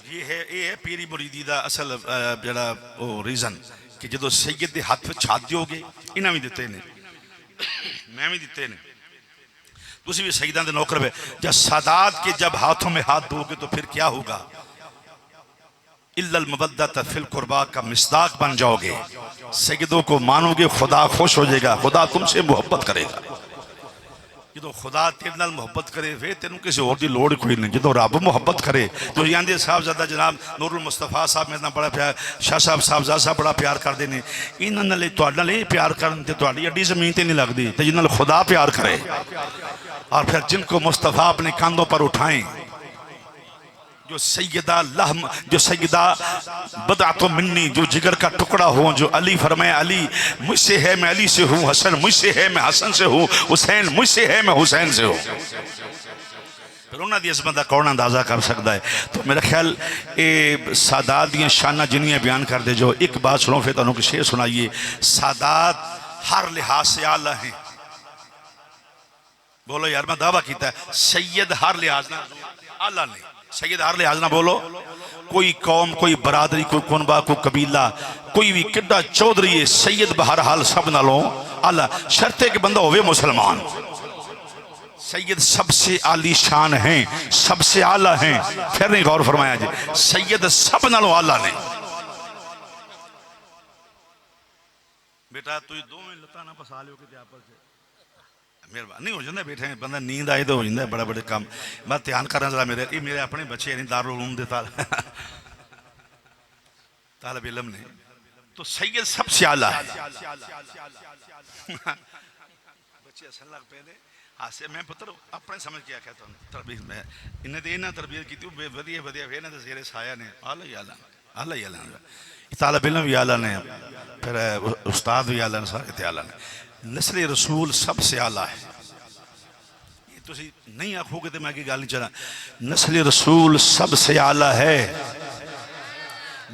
ये है पीरी मुरीदी दा असल जिहड़ा वो रीजन कि जो सैयद के हाथ विच हाथ दोगे, इन्हां भी दिते ने मैं भी दिते ने, तुसी भी सईदा दे नौकर है। जब सादात के जब हाथों में हाथ दोगे तो फिर क्या होगा? इल्लल मवद्दत फिल कुर्बा का मिस्दाक बन जाओगे, सईदों को मानोगे, खुदा खुश हो जाएगा, खुदा तुमसे मोहब्बत करेगा। जो खुदा तेरे नाल मोहब्बत करे वे तेन किसी और की लोड़ कोई नहीं। जो रब मोहब्बत करे तो आंदे साहबजादा जनाब नूरुल मुस्तफा साहब मेरे नाल बड़ा प्यार, शाह साहब साहबजादा साहब बड़ा प्यार करते हैं। इन्हां नाल तुहाडे नाल प्यार करन ते तुहाडी अड्डी जमीन ते नहीं लगती, तो जिन्हां नाल खुदा प्यार करे। और फिर जिनको मुस्तफा अपने कंधों पर उठाएं, जो सैयदा लहम, जो सैयदा बदातो मिन्नी, जो जिगर का टुकड़ा हो, जो अली फरमाए अली मुझसे है मैं अली से हूँ, हसन मुझसे है मैं हसन से हूँ, हुसैन मुझसे है मैं हुसैन से हूँ। फिर उन्होंने दी अज़मत दा कौन अंदाजा कर सकता है? तो मेरा ख्याल ये सादात दियां शाना जिन्नियां बयान कर दे। जो एक बात सुनो फिर तुहानू शेर सुनाइए। सादात हर लिहाज से आला है। बोलो यार मैं दावा किया है, सैयद हर लिहाज ना आला नहीं, सैयद हर लिहाज ना बोलो। कोई कौम, कोई बरादरी, कोई कुनबा, कोई कबीला, कोई भी किड्डा चौधरी है, सैयद बहरहाल सब नालों आला, शर्ते के बंदा होवे मुसलमान। सैयद सबसे आली शान हैं, सबसे आला हैं। फिर नहीं गौर फरमाया जी, सैयद सब नालों आला ने। बेटा तुम दोवें लत्तां ना फसा लियो किते आपस च, मेहरबानी हो जाता बैठे बंदा नींद आए तो हो जाता बड़ा बड़े काम। मैं ध्यान करना जरा, मेरे अपने बच्चे नहीं दारुल उलूम दे तालिब इल्म ने। तो सैयद सबसे आला है। बच्चे हसन लग पे ने हासे, मैं पुत्र अपने समझ के आख्या तरबीयत में इन्हें तो इन्हें तरबीयत की वधिया वधिया फिर इन्हें सिरे साया ने आला ही आला, आला ही आला, तालिब इल्म भी आला ने, फिर उस्ताद भी आला ने, सारे आला ने। नस्ल रसूल सबसे आला है। ये तुसी नहीं आखोगे तो मैं की गल नहीं चला। नस्ल रसूल सबसे आला है,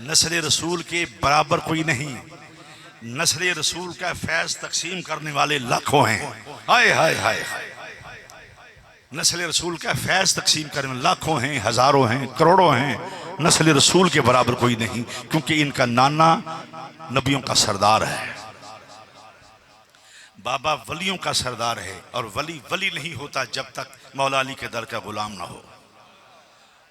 नस्ल रसूल के बराबर कोई नहीं। नस्ल रसूल का फैज तकसीम करने वाले लाखों हैं। हाय हाय हाय, नस्ल रसूल का फैज तकसीम करने वाले लाखों हैं, हजारों हैं, करोड़ों हैं। नस्ल रसूल के बराबर कोई नहीं, क्योंकि इनका नाना नबियों का सरदार है, बाबा वलियों का सरदार है। और वली वली नहीं होता जब तक मौला अली के दर का गुलाम ना हो।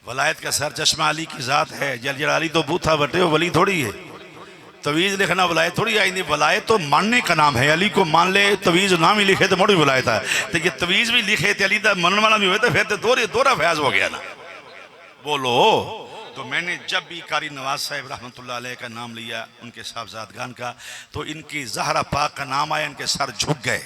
वलायत का सर चश्मा अली की जात है। जल अली तो बूथा बटे हो, वली थोड़ी है। तवीज़ लिखना वलायत थोड़ी आई नहीं, वलायत तो मानने का नाम है। अली को मान ले, तवीज़ नाम ही लिखे तो मोड़ी वलायत है। तो ये तवीज़ भी लिखे तो अली का मनने वाला भी हुए तो फिर तो दोहरा फैज हो गया ना। बोलो। तो मैंने जब भी कारी नवाज साहब रहमतुल्लाह अलैह का नाम लिया, उनके साहबजादगान का, तो इनकी ज़हरा पाक का नाम आया, इनके सर झुक गए।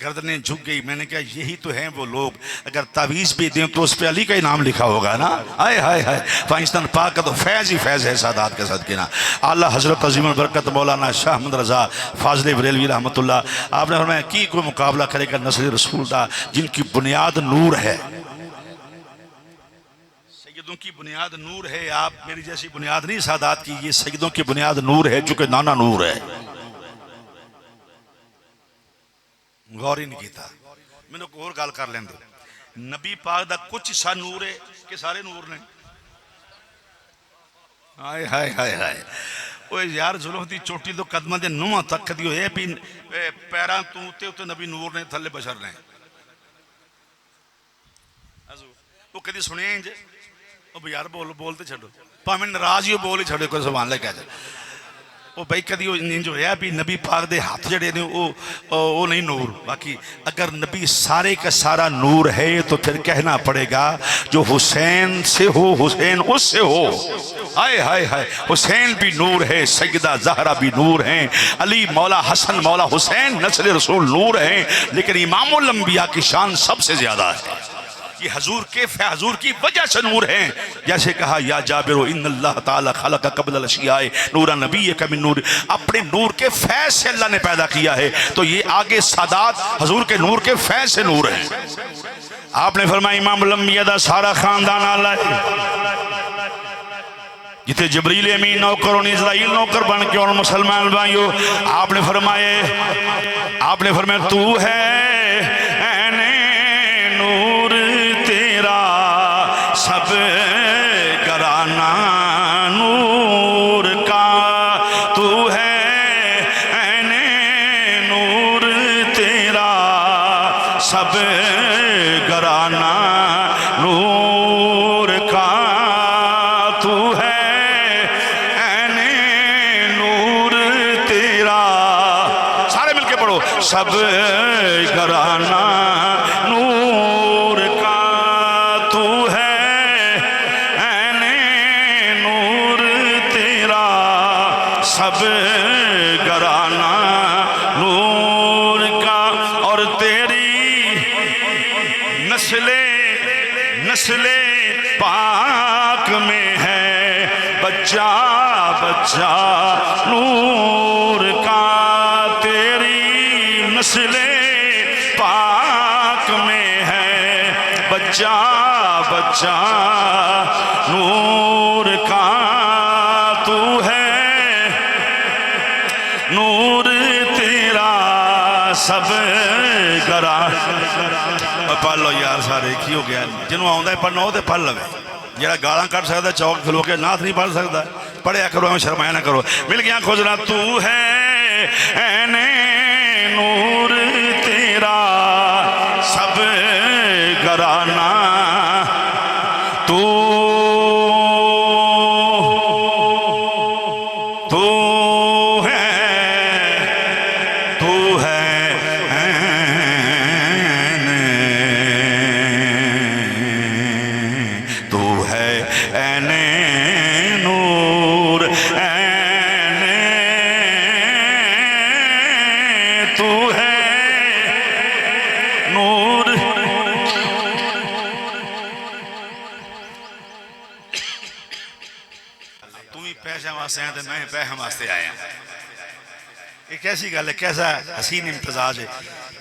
गर्दनें झुक गई। मैंने कहा यही तो हैं वो लोग, अगर तावीज़ भी दें तो उस पर अली का ही नाम लिखा होगा ना। हाय हाय हाय, पाकिस्तान पाक का तो फैज़ ही फैज़ है सादात के सदके ना। आला हज़रत अज़ीमुल बरकत मौलाना शाह अहमद रज़ा फाज़िल बरेलवी रहमतुल्लाह, आपने फरमाया की कोई मुकाबला करेगा नस्ल रसूल का जिनकी बुनियाद नूर है। सैयदों की बुनियाद नूर है। आप मेरी जैसी बुनियाद नहीं सादात की, ये सैयदों की बुनियाद नूर है, चूंकि नाना नूर है। गौर ही नहीं किया। मैंने एक और गल कर लें, नबी पाक का कुछ हिस्सा नूर है कि सारे नूर ने? हाय हाय हाय हाय, ओए यार जुल्म की चोटी तो कदम के नूह तक दी होए भी पैरों तू उत्ते उत्ते नबी नूर ने, थले बशर ने। वो कभी सुनिया इंज यार बोल बोल तो छो, भावें नाराज ही बोल ही छो, कोई सवाल लेके आ जाए। वो भाई कभी इंज होया भी नबी पाक दे हाथ जड़े ने वो नहीं नूर। बाकी अगर नबी सारे का सारा नूर है तो फिर कहना पड़ेगा जो हुसैन से हो हुसैन उससे हो। हाय हाय हाय, हुसैन भी नूर है, सैयदा ज़हरा भी नूर हैं, अली मौला हसन मौला हुसैन नस्ल रसूल नूर हैं, लेकिन इमामुल अंबिया की शान सबसे ज्यादा है। ये हजूर के हजूर की वजह से नूर हैं। जैसे कहा या जाबिर इन्नल्लाह ताला खलक़ क़ब्ल अल-अशियाए नूरा नबी का मिन नूर, अपने नूर के फैज़ से अल्लाह ने पैदा किया है। तो ये आगे सादात हजूर के नूर के फैज़ से नूर है। आपने फरमाया इमाम लंबिया दा सारा खानदान आला है, जिथे जबरील अमीन नौकर और इज़राइल नौकर बन के और मुसलमान भाइयों आपने फरमाया तू है सब घराना नूर का, तू है ऐने नूर तेरा सब घराना नूर का, तू है ऐने नूर तेरा। सारे मिलके पढ़ो, सब घराना नूर का, तू है सब घराना नूर का। और तेरी नस्ले पाक में है बच्चा बच्चा नूर का, तेरी नस्ले पाक में है बच्चा बच्चा नूर का, तू है नूर तेरा सब घरा। पढ़ लो यार सारे की हो गया, जिन्होंने आउंदा पढ़ना वो तो पढ़ लवे, जरा गाला कट सकता चौक खलो के नाथ नहीं पढ़ सकता, पढ़िया करो शर्माया ना करो। मिल गया खोजना, तू है ऐने नूर तेरा सब घराना, तू मैं पैसे वास्ते आया। ये कैसी गल है, कैसा हसीन इम्तजाज है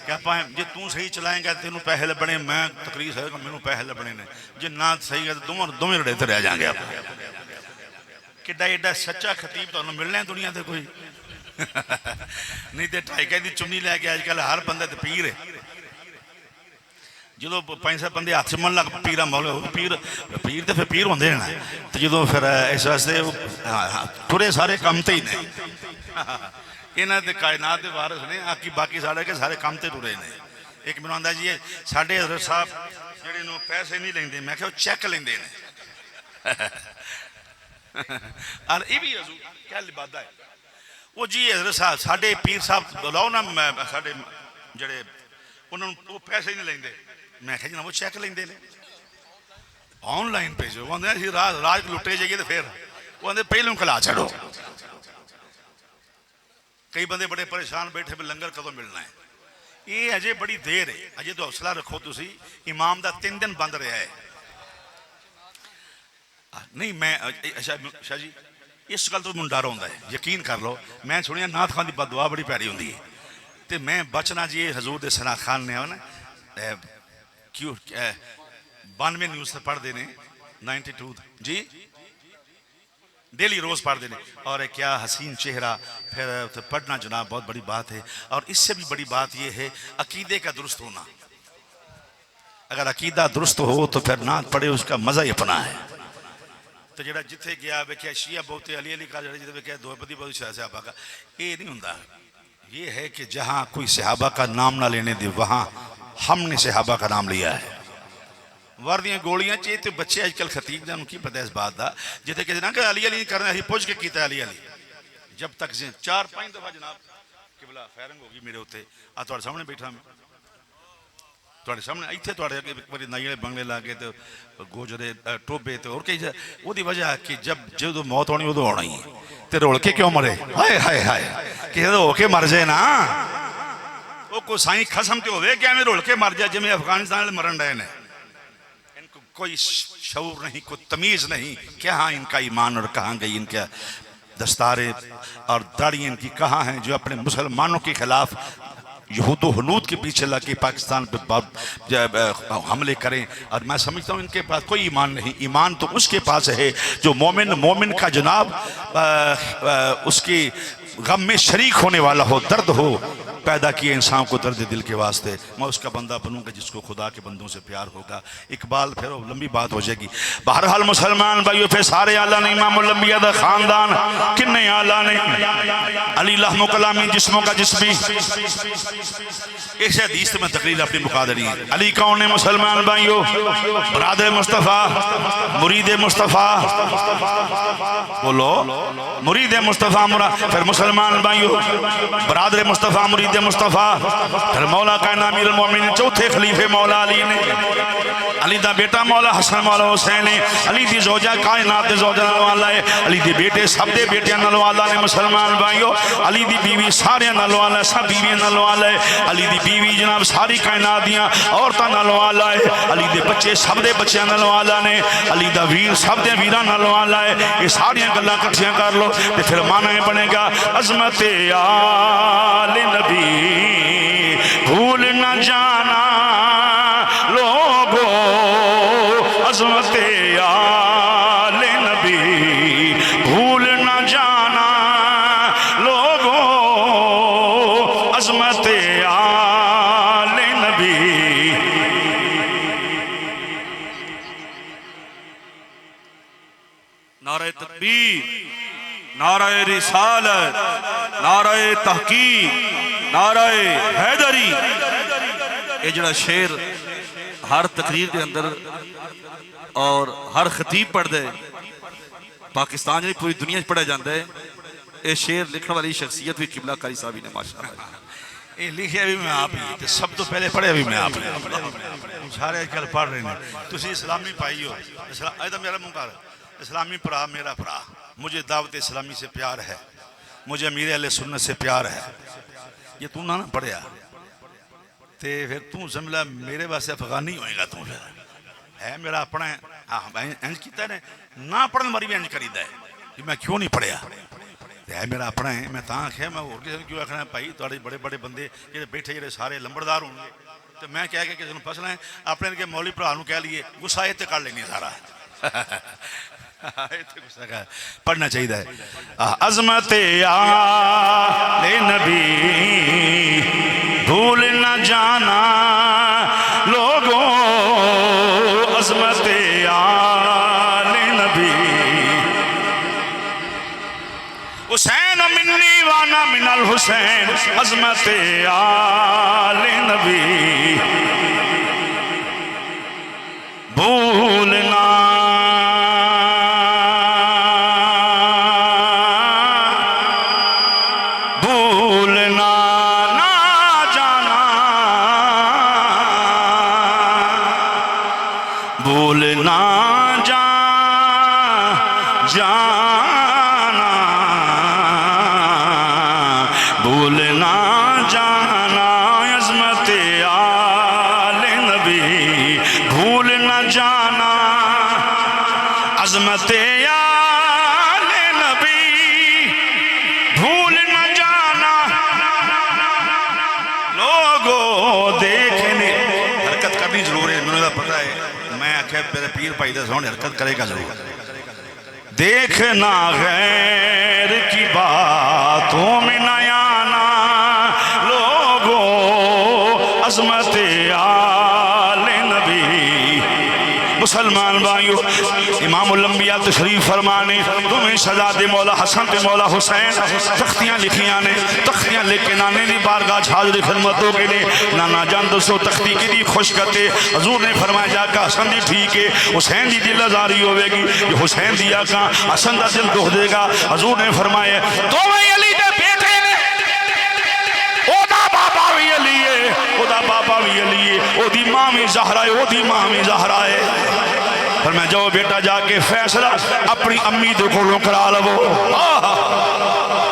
कि आप जे तू सही चलाएगा तेन पैसे लभने, मैं तकरीर है मैनू पैसे लभने ने, जे ना सही है तो दोवें रड़े तो रह जाएंगे आप। किड्डा एडा सच्चा खतीब तुहानू मिलना है दुनिया से कोई नहीं तो 2.5 की चुन्नी लैके अजकल हर बंदे तो पीर है। जो 5-7 बंदे हाथ मन लग पीर मौले पीर पीर तो फिर पीर होंगे ना, तो जो फिर इस वास्ते तुरे सारे काम तो ही ने, इन्हों के कायनात के वारिस ने, आकी बाकी सारे के सारे काम तो तुरे ने। एक मैंने आंदा जी साढ़े हजरत साहब जेडे पैसे नहीं लेंगे, मैं क्या चैक लेंगे ने ये भी हजूर क्या लिबादा है वो जी हजरत साहब साढ़े पीर साहब बुलाओ ना, साढ़े जड़े उन्होंने वो पैसे नहीं लेंगे, मैं क्या जना वो चैक लेंगे ने, ऑनलाइन भेजो। वो आते राज लुटे जाइए तो फिर वो आते पहलों खिला छड़ो। कई बंदे बड़े परेशान बैठे भी लंगर कदों मिलना है, ये अजे बड़ी देर है, अजे तो हौसला रखो तुसी। इमाम दा 3 दिन बंद रहा है। नहीं मैं अच्छा शाह जी इस गल तो मैं डर होंदा है, यकीन कर लो। मैं सुनिया नाथ खान की बददुआ बड़ी पैड़ी होंदी है, तो मैं बचना जी हजूर दे सना खान ने ना क्यों 92 न्यूज़ पढ़ते हैं 92 जी डेली रोज पढ़ते हैं। और क्या हसीन चेहरा, फिर पढ़ना जनाब बहुत बड़ी बात है। और इससे भी बड़ी बात यह है अकीदे का दुरुस्त होना। अगर अकीदा दुरुस्त हो तो फिर नात पढ़े उसका मजा ही अपना है। तो जरा जिथे गया वेख्या शिया बहुत अली अली का जिथे वेख्या द्रौपदी बहुत सहाबा का, ये नहीं होता। ये है कि जहाँ कोई सहाबा का नाम ना लेने दे वहाँ हमने सहाबा का नाम लिया है। वर्दियां गोलियां चे तो बच्चे अजकल खतीब ने उनकी पता इस बात का जिथे कहते ना कि अली अली करना अभी पुज के किया अली अली। जब तक 4-5 दफा जनाब किबला फायरिंग होगी मेरे उत्ते आ तुहाडे सामने बैठा मैं तुहाडे सामने इत्थे तुहाडे अगे एक बारी नाई वाले बंगले ला के तो गोजरे टोबे तो और कई ओदी वजह कि जो मौत होनी उदों होना ही है। ते रोल के क्यों मरे? हाय हाय हाय कि होके मर जाए ना वो कोई साई खसम तो होवे कि एवें रोल के मर जाए जिवें अफगानिस्तान वाले मरन रहे ने। इनको कोई शऊर नहीं, कोई तमीज नहीं। क्या हाँ इनका ईमान और कहाँ गई इनका दस्तारे और दाढ़ी इनकी कहाँ हैं जो अपने मुसलमानों के खिलाफ यहूद हनूद के पीछे लगे पाकिस्तान पे हमले करें। और मैं समझता हूँ इनके पास कोई ईमान नहीं। ईमान तो उसके पास है जो मोमिन का जनाब उसकी गम में शरीक होने वाला हो, दर्द हो पैदा किए इंसान को दर्द दिल के वास्ते। मैं उसका बंदा बनूंगा जिसको खुदा के बंदों से प्यार होगा। इकबाल फिर लंबी बात हो जाएगी। बहरहाल मुसलमान भाइयों फिर सारे आला ने इमाम लंबिया दा खानदान किन्ने आला ने अली लहमो कलामी जिस्मों का जिस्मी। इस हदीस में तकरीर अपनी मुका देनी है। अली कौन है मुसलमान भाइयों? बरादर मुस्तफ़ा, मुरीद मुस्तफ़ा, बोलो मुरीद मुस्तफ़ा। फिर मुसलमान भाइयों बरादर मुस्तफ़ा, मुरीद मुस्तफ़ा। फिर मौला कायना अमीर अल मोमिनीन चौथे खलीफे मौला अली ने, अली दा बेटा मौला हसन मौला हुसैन है, अली दी जोजा कायनात दे जोजा नाल वाला है, अली दे बेटे सब दे बेटियां नाल वाला ने। मुसलमान भाइयों अली दी बीवी सारे नाल वाला है, सब बीवियां नाल वाला है। अली दी बीवी जनाब सारी कायनात दियां औरतां नाल वाला है। अली दे बच्चे सब दे बच्चों नाल वाला ने। अली दा वीर सब दे वीरां नाल वाला है। ये सारियां गल्लां इकट्ठियां कर लो ते फिर माना बनेगा अज़मत आले नबी भूल न जाना लोगो। अज़मत आले नबी भूल न जाना लोगो। अज़मत आले नबी। नारे तकबीर, नारे रिसालत, नारे तहकीक, नारे हैदरी। ये जड़ा शेर हर तकरीर के अंदर और हर खतीब पढ़ता है, पाकिस्तान में पूरी दुनिया पढ़ा जाता है। ये शेर लिखने वाली शख्सियत भी किबला कारी साहब ने माशाअल्लाह ये लिखिया भी मैं आप ही, सब तो पहले पढ़िया भी मैं आप ही। सारे अजकल पढ़ रहे हैं। तुसी इस्लामी पाई हो, तो मेरा मुंह कर इस्लामी भरा मेरा भरा। मुझे दावत इस्लामी से प्यार है, मुझे अमीर अहले सुन्नत से प्यार है। ये तू ना पढ़िया तो फिर तू समझ मेरे वास्ते अफगानी होएगा। तू फिर है मेरा अपना हाँ इंज किया ने ना पढ़न वाली भी इंज करीदा है कि मैं क्यों नहीं पढ़िया। है मेरा अपना है। मैं तो आख्या मैं होर किसी क्यों आखना भाई थोड़े बड़े बड़े बंदे जो बैठे जो सारे लंबड़दार होंगे तो मैं कह के किसी को फसना है अपने के मौली भरा कह लिए गुस्सा इतने कर लेनी सारा। पढ़ना चाहिए है। अज़मत आले नबी भूल न जाना लोगों। अज़मत आले नबी हुसैन मिन्नी वाना मिनल हुसैन। अज़मत आले नबी भूलना भूलना जाना। अज़मत मेरे पीर भाई दे सोहने हरकत करेगा जरूर। देखना गैर की बातों में न आना लोगों अज़मत आले नबी। मुसलमान भाइयों, इमामुल अंबिया तशरीफ फरमाने तुम्हें सजा दे मौला हसन ते मौला हुसैन तख्तियां लिखियां ने, तख्तियां लेके नाने दी बारगाह हाज़िर खिदमत हो गए ने। नाना जान दसो तख्ती की खुश करते हजूर ने फरमाया जाका हसन दी ठीक है, हुसैन दी दिल आजारी होगी, हुसैन दी आका हसन का दिल दुख देगा। हजूर ने फरमाया दोवें अली दे बेटे ने, ओदा बाबा भी अली है, ओदा बाबा भी अली है, ओदी मां भी ज़हरा है, ओदी मां भी ज़हरा है। पर मैं जाओ बेटा जाके फैसला अपनी अम्मी दे कोलों करा लवो।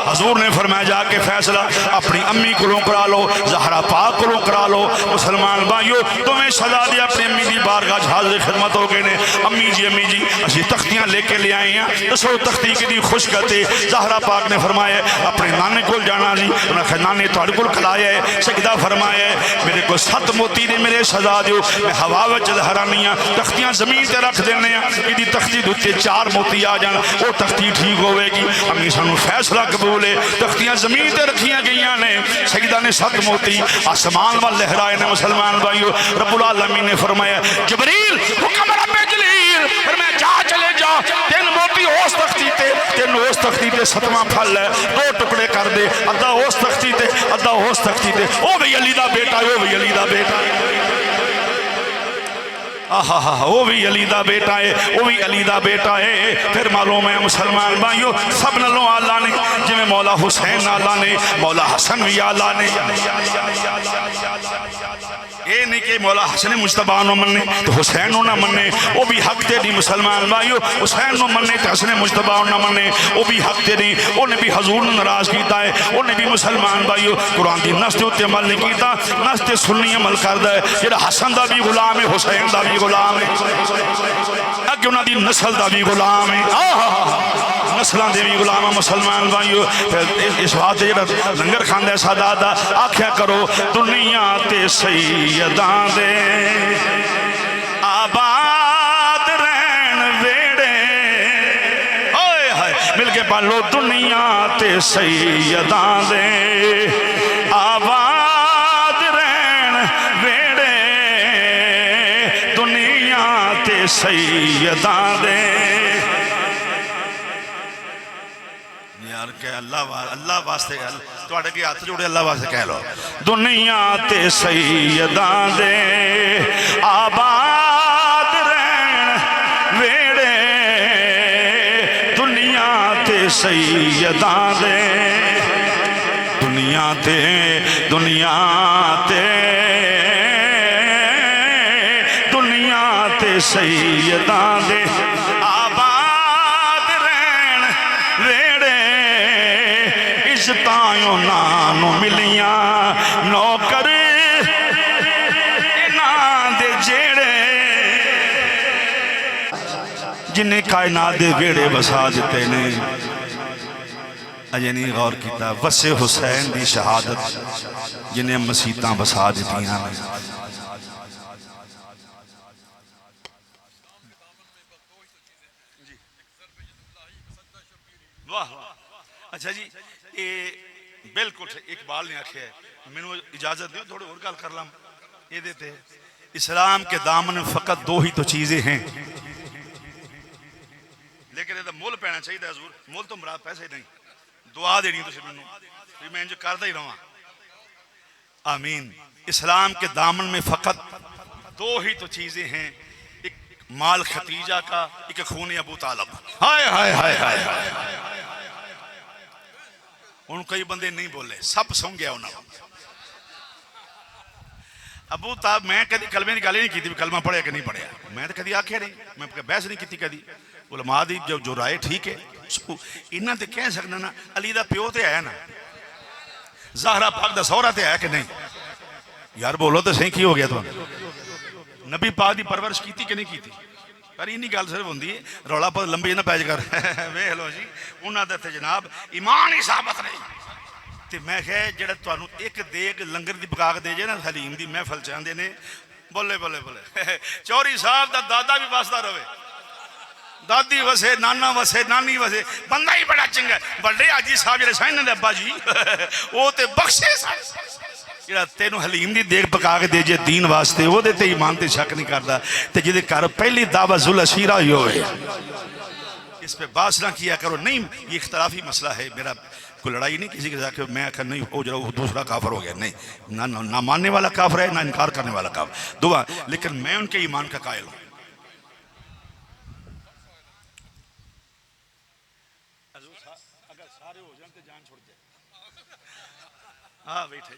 हजूर ने फरमाया जाके फैसला अपनी अम्मी कोलों करा लो, ज़हरा पाक कोलों करा लो। मुसलमान भाइयों तुम्हें सजा दी अपनी अम्मी की बारगाह हाज़िर खिदमत हो गए ने। अम्मी जी असी तख्तियां लेके ले आए हैं, दसो तख्ती की खुश करते। ज़हरा पाक ने फरमाया अपने नाने को जाना जी, उन्हें नाने तुहाडे कोल खलाया है, सजदा फरमाया मेरे को 7 मोती ने मेरे सजा दो, मैं हवा में लहरानी हाँ, तख्तियां जमीन से रख देने यदि तख्ती उत्ते 4 मोती आ जान वो तख्ती ठीक होगी। अम्मी सानू फैसला कबूल है, तख्तियां जमीन से रखिया गई ने, सजदा ने 7 मोती आसमान वाल लहराए ने। मुसलमान भाइयों रब्बुल आलमीन ने फरमाया जिब्रील हुक्म रब्बे जलील, फिर मैं जा चले जा 3 मोती उस तख्ती ते, 3 उस तख्ती ते, 7वां फल है 2 टुकड़े कर दे, अद्धा उस तख्ती ते अद्धा उस तख्ती ते। ओ भी अली दा बेटा, ओ भी अली दा बेटा, आहा हा वो भी अली दा बेटा है, वो भी अली दा बेटा है। फिर मालूम है मुसलमान भाइयों सब नलों आला ने, जिवें मौला हुसैन आला ने, मौला हसन भी आला ने। ये नहीं कि मौला हसन मुश्तबा नो मन्ने तो हुसैन ना मन्ने, वो भी हक ते नहीं। मुसलमान भाइयों हुसैन नो मन्ने तो हसन मुश्तबा ना मन्ने, वो भी हक ते नहीं। उन्हें भी हजूर ने नाराज किया है, उन्हें भी मुसलमान भाइयों कुरान की नस के उत्ते अमल नहीं किया, नस ते सुन्नी अमल करता है। जो हसन का भी गुलाम है, हुसैन का भी गुलाम है, अगे उन्होंने नस्ल का भी गुलाम है, नस्लों के भी गुलाम है। मुसलमान भाइयों इस बात जो लंगर खांदा सादा दा आख्या करो दुनिया ते सैयदां दे आबाद रहन वेड़े, हाय हाय मिल के पालो दुनिया ते सैयदां दे आबाद रहन वेड़े, दुनिया ते सैयदां दे। अल्लाह वास्ते तुहाडे के हाथ जोड़े अल्लाह वास्ते कह लो दुनिया ते सैयदां दे आबाद रहन वेड़े, दुनिया ते सैयदां दे, दुनिया ते दुनिया ते दुनिया ते सैयदां दे इज्जतां नानू मिलियां नौकर इन्हां दे जेड़े, जिन्हें कायनात दे वेड़े बसा दिते ने। अजे नहीं गौर किया वसे हुसैन की शहादत जिन्हें मसीतां बसा दित्तियां ने। वाह अच्छा जी ये बिल्कुल इकबाल ने आख्या है, मैनू इजाजत दो थोड़ी और गल कर ला। ये इस्लाम के दामन में फकत 2 ही तो चीजें हैं, लेकिन ये मुल पैना चाहिए हजूर। मुल तो मुराद पैसे नहीं, दुआ देनी तुम मैनू, मैं इंज करता ही रहा। आमीन। इस्लाम के दामन में फकत 2 ही तो चीजें हैं, एक माल खतीजा का, एक खून अबू तालब। हाय हाय हाय हाय हाय। उन कई बंदे नहीं बोले, सब सौ गया उन्होंने। अबू ताब मैं कभी कलमे की गल ही नहीं की, कलमा पढ़िया कि नहीं पढ़िया, मैं तो कभी आख्या नहीं, मैं बहस नहीं की कभी। उलमा दी जो राय ठीक है, इन्हों तो कह सकना ना अली का प्यो तो है ना, ज़हरा पाक का सौहरा तो है कि नहीं यार, बोलो तो सही की हो गया तुम। नबी पाक की परवरिश की कि नहीं की, पर इन्नी गल सिर्फ होंगी है, रौला पर लंबी ना पैज कर वेख लो जी उन्होंने तो जनाब ईमान ही साबत नहीं। तो मैं कहा जो एक देग लंगर की पका के दे जे ना हलीम की महफल चाहते ने, बोले बोले बोले चौरी साहब का दादा भी वसदा रहे, दादी वसे, नाना वसे, नानी वसे, बंदा ही बड़ा चंगा। बड़े आजी साहब जो सन इन्होंने अब्बा जी वो तो बख्शे जो तेन हलीम की देख पका के दे जे दीन वास्ते वो ईमान से शक नहीं करता। तो जिद घर पहली दावा जुल अशीरा ही हो, इस पे बास ना किया करो। नहीं ये इख्तलाफी मसला है, मेरा कोई लड़ाई नहीं किसी के साथ कि मैं आखिर नहीं वो जरा दूसरा काफर हो गया, नहीं ना, ना मानने वाला काफर है ना इनकार करने वाला काफर दुआ, लेकिन मैं उनके ईमान का कायल हूँ। अगर सारे हो जाए तो जान छोड़ जाए। हाँ बैठे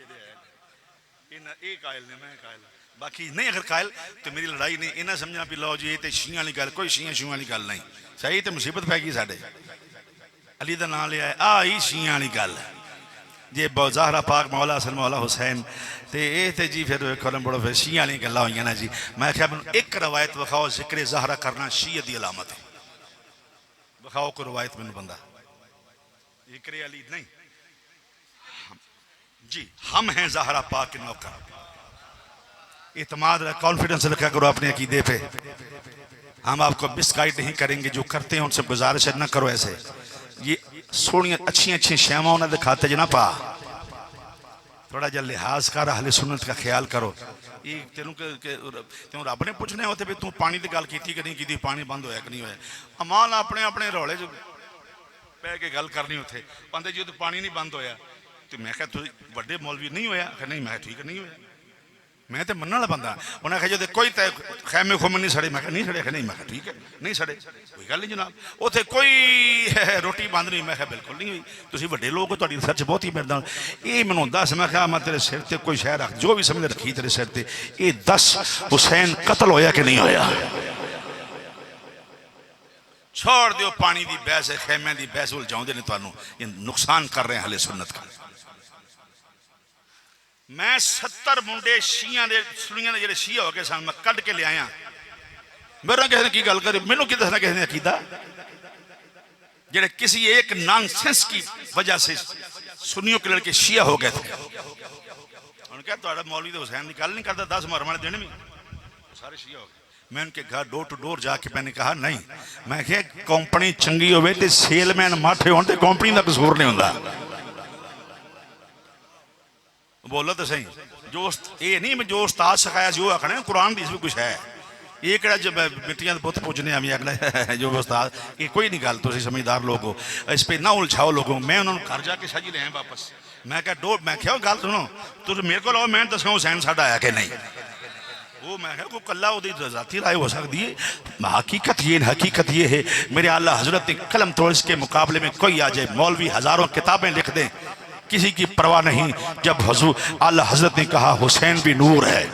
ये कायल ने मैं कायल, बाकी नहीं अगर कायल तो मेरी लड़ाई नहीं। इन्हें समझना भी लो जी ये तो शियां वाली गल, कोई शियां शूयां वाली गल नहीं। सही तो मुसीबत पै गई साढ़े अली का नाम लिया आ ही शियां वाली गल जे ज़हरा पाक मौला हसन मौला हुसैन तो ये तो जी फिर कलम बड़ो फिर शियां वाली गल्लां हुई ना जी। मैं क्या मैंने एक रवायत विखाओ जिक्र ज़हरा करना शीयत की अलामत है, विखाओ को रवायत मैंने बंदा जिक्र अली नहीं जी, हम हैं ज़हरा पाक के नौकर। इत्मीद कॉन्फिडेंस रखा करो अपने अकीदे पे, हम आपको मिसगाइड नहीं करेंगे। जो करते हैं उनसे गुजारिश है ना करो ऐसे। ये सोनिया अच्छी अच्छी श्यामा उन्होंने दिखाते ज ना पा, थोड़ा जहा लिहाज कर, अहले सुन्नत का ख्याल करो। ये तेन तेन रब ने पूछना होते भी तू पानी की गल की कि नहीं की, पानी बंद होया कि नहीं होया। अमान अपने अपने रौले च पै के गल करनी उत्थे कहते जी तो पानी नहीं बंद होया। तो मैं क्या बड़े मौलवी नहीं होया, नहीं मैं ठीक है नहीं होया, मैं तो मनने वाला बंदा। उन्हें आखिया जो कोई तो खैमे खुमे नहीं सड़े, मैं नहीं सड़े, नहीं मैं ठीक है नहीं सड़े, कोई गल नहीं जनाब। उसे कोई रोटी बंद नहीं, मैं बिल्कुल नहीं हुई। तुम बड़े लोग हो, तुहाडी रिसर्च बहुत ही मेरे नाल। ये मैनूं दस, मैं क्या मैं तेरे सिर ते कोई शह रख, जो भी समझ रखी तेरे सिर ते, ये दस हुसैन कतल होया कि नहीं होया। छोड़ दियो पानी की बहस, खैमिया की बहस उलझाते हैं तुहानूं, ये नुकसान कर रहे हैं हले सुन्नत का। मैं 70 मुंडे शिया सुनिया जो शिया हो गए सन, मैं कढ़ के लिया। मेरे किसी ने की गल करी, मैनू कि दसना किसी ने अकीदा जेडे किसी एक नॉनसेंस की वजह से सुनियों के लड़के शिया हो गए थे। उन्होंने कहा तुहाडा मौलवी तो हुसैन की गल नहीं करता, 10 मुहर्रम वाले दिन भी सारे शिया हो गए। मैं उनके घर डोर टू डोर जाके मैंने कहा नहीं, मैं क्या कंपनी चंगी होवे ते सेलमैन माठे होण ते कंपनी का कसूर नहीं होंदा। बोलो तो सही, जो ये नहीं मैं जो उस्ताद सिखाया जो आखना कुरान भी कुछ है। ये कड़ा जब मिट्टियां बुत पूजने आमी अगला जो उस्ताद, ये कोई नहीं गल, तुम समझदार लोग हो, इस पर ना उलझाओ लोगों। मैं उन्होंने घर जाके सज ले आया वापस। मैं क्या डो मैं क्या गल सुनो, तुम मेरे को आओ मैं दसो हुसैन साडा आया कि नहीं। वो मैं क्या कोई कला जाती राय हो सकती है। हकीकत ये है मेरे आला हजरत कलम तोड़ के मुकाबले में कोई आ जाए, मौलवी हजारों किताबें लिख दें, किसी की परवाह नहीं। जब हुजूर आला हजरत ने कहा हुसैन भी नूर है,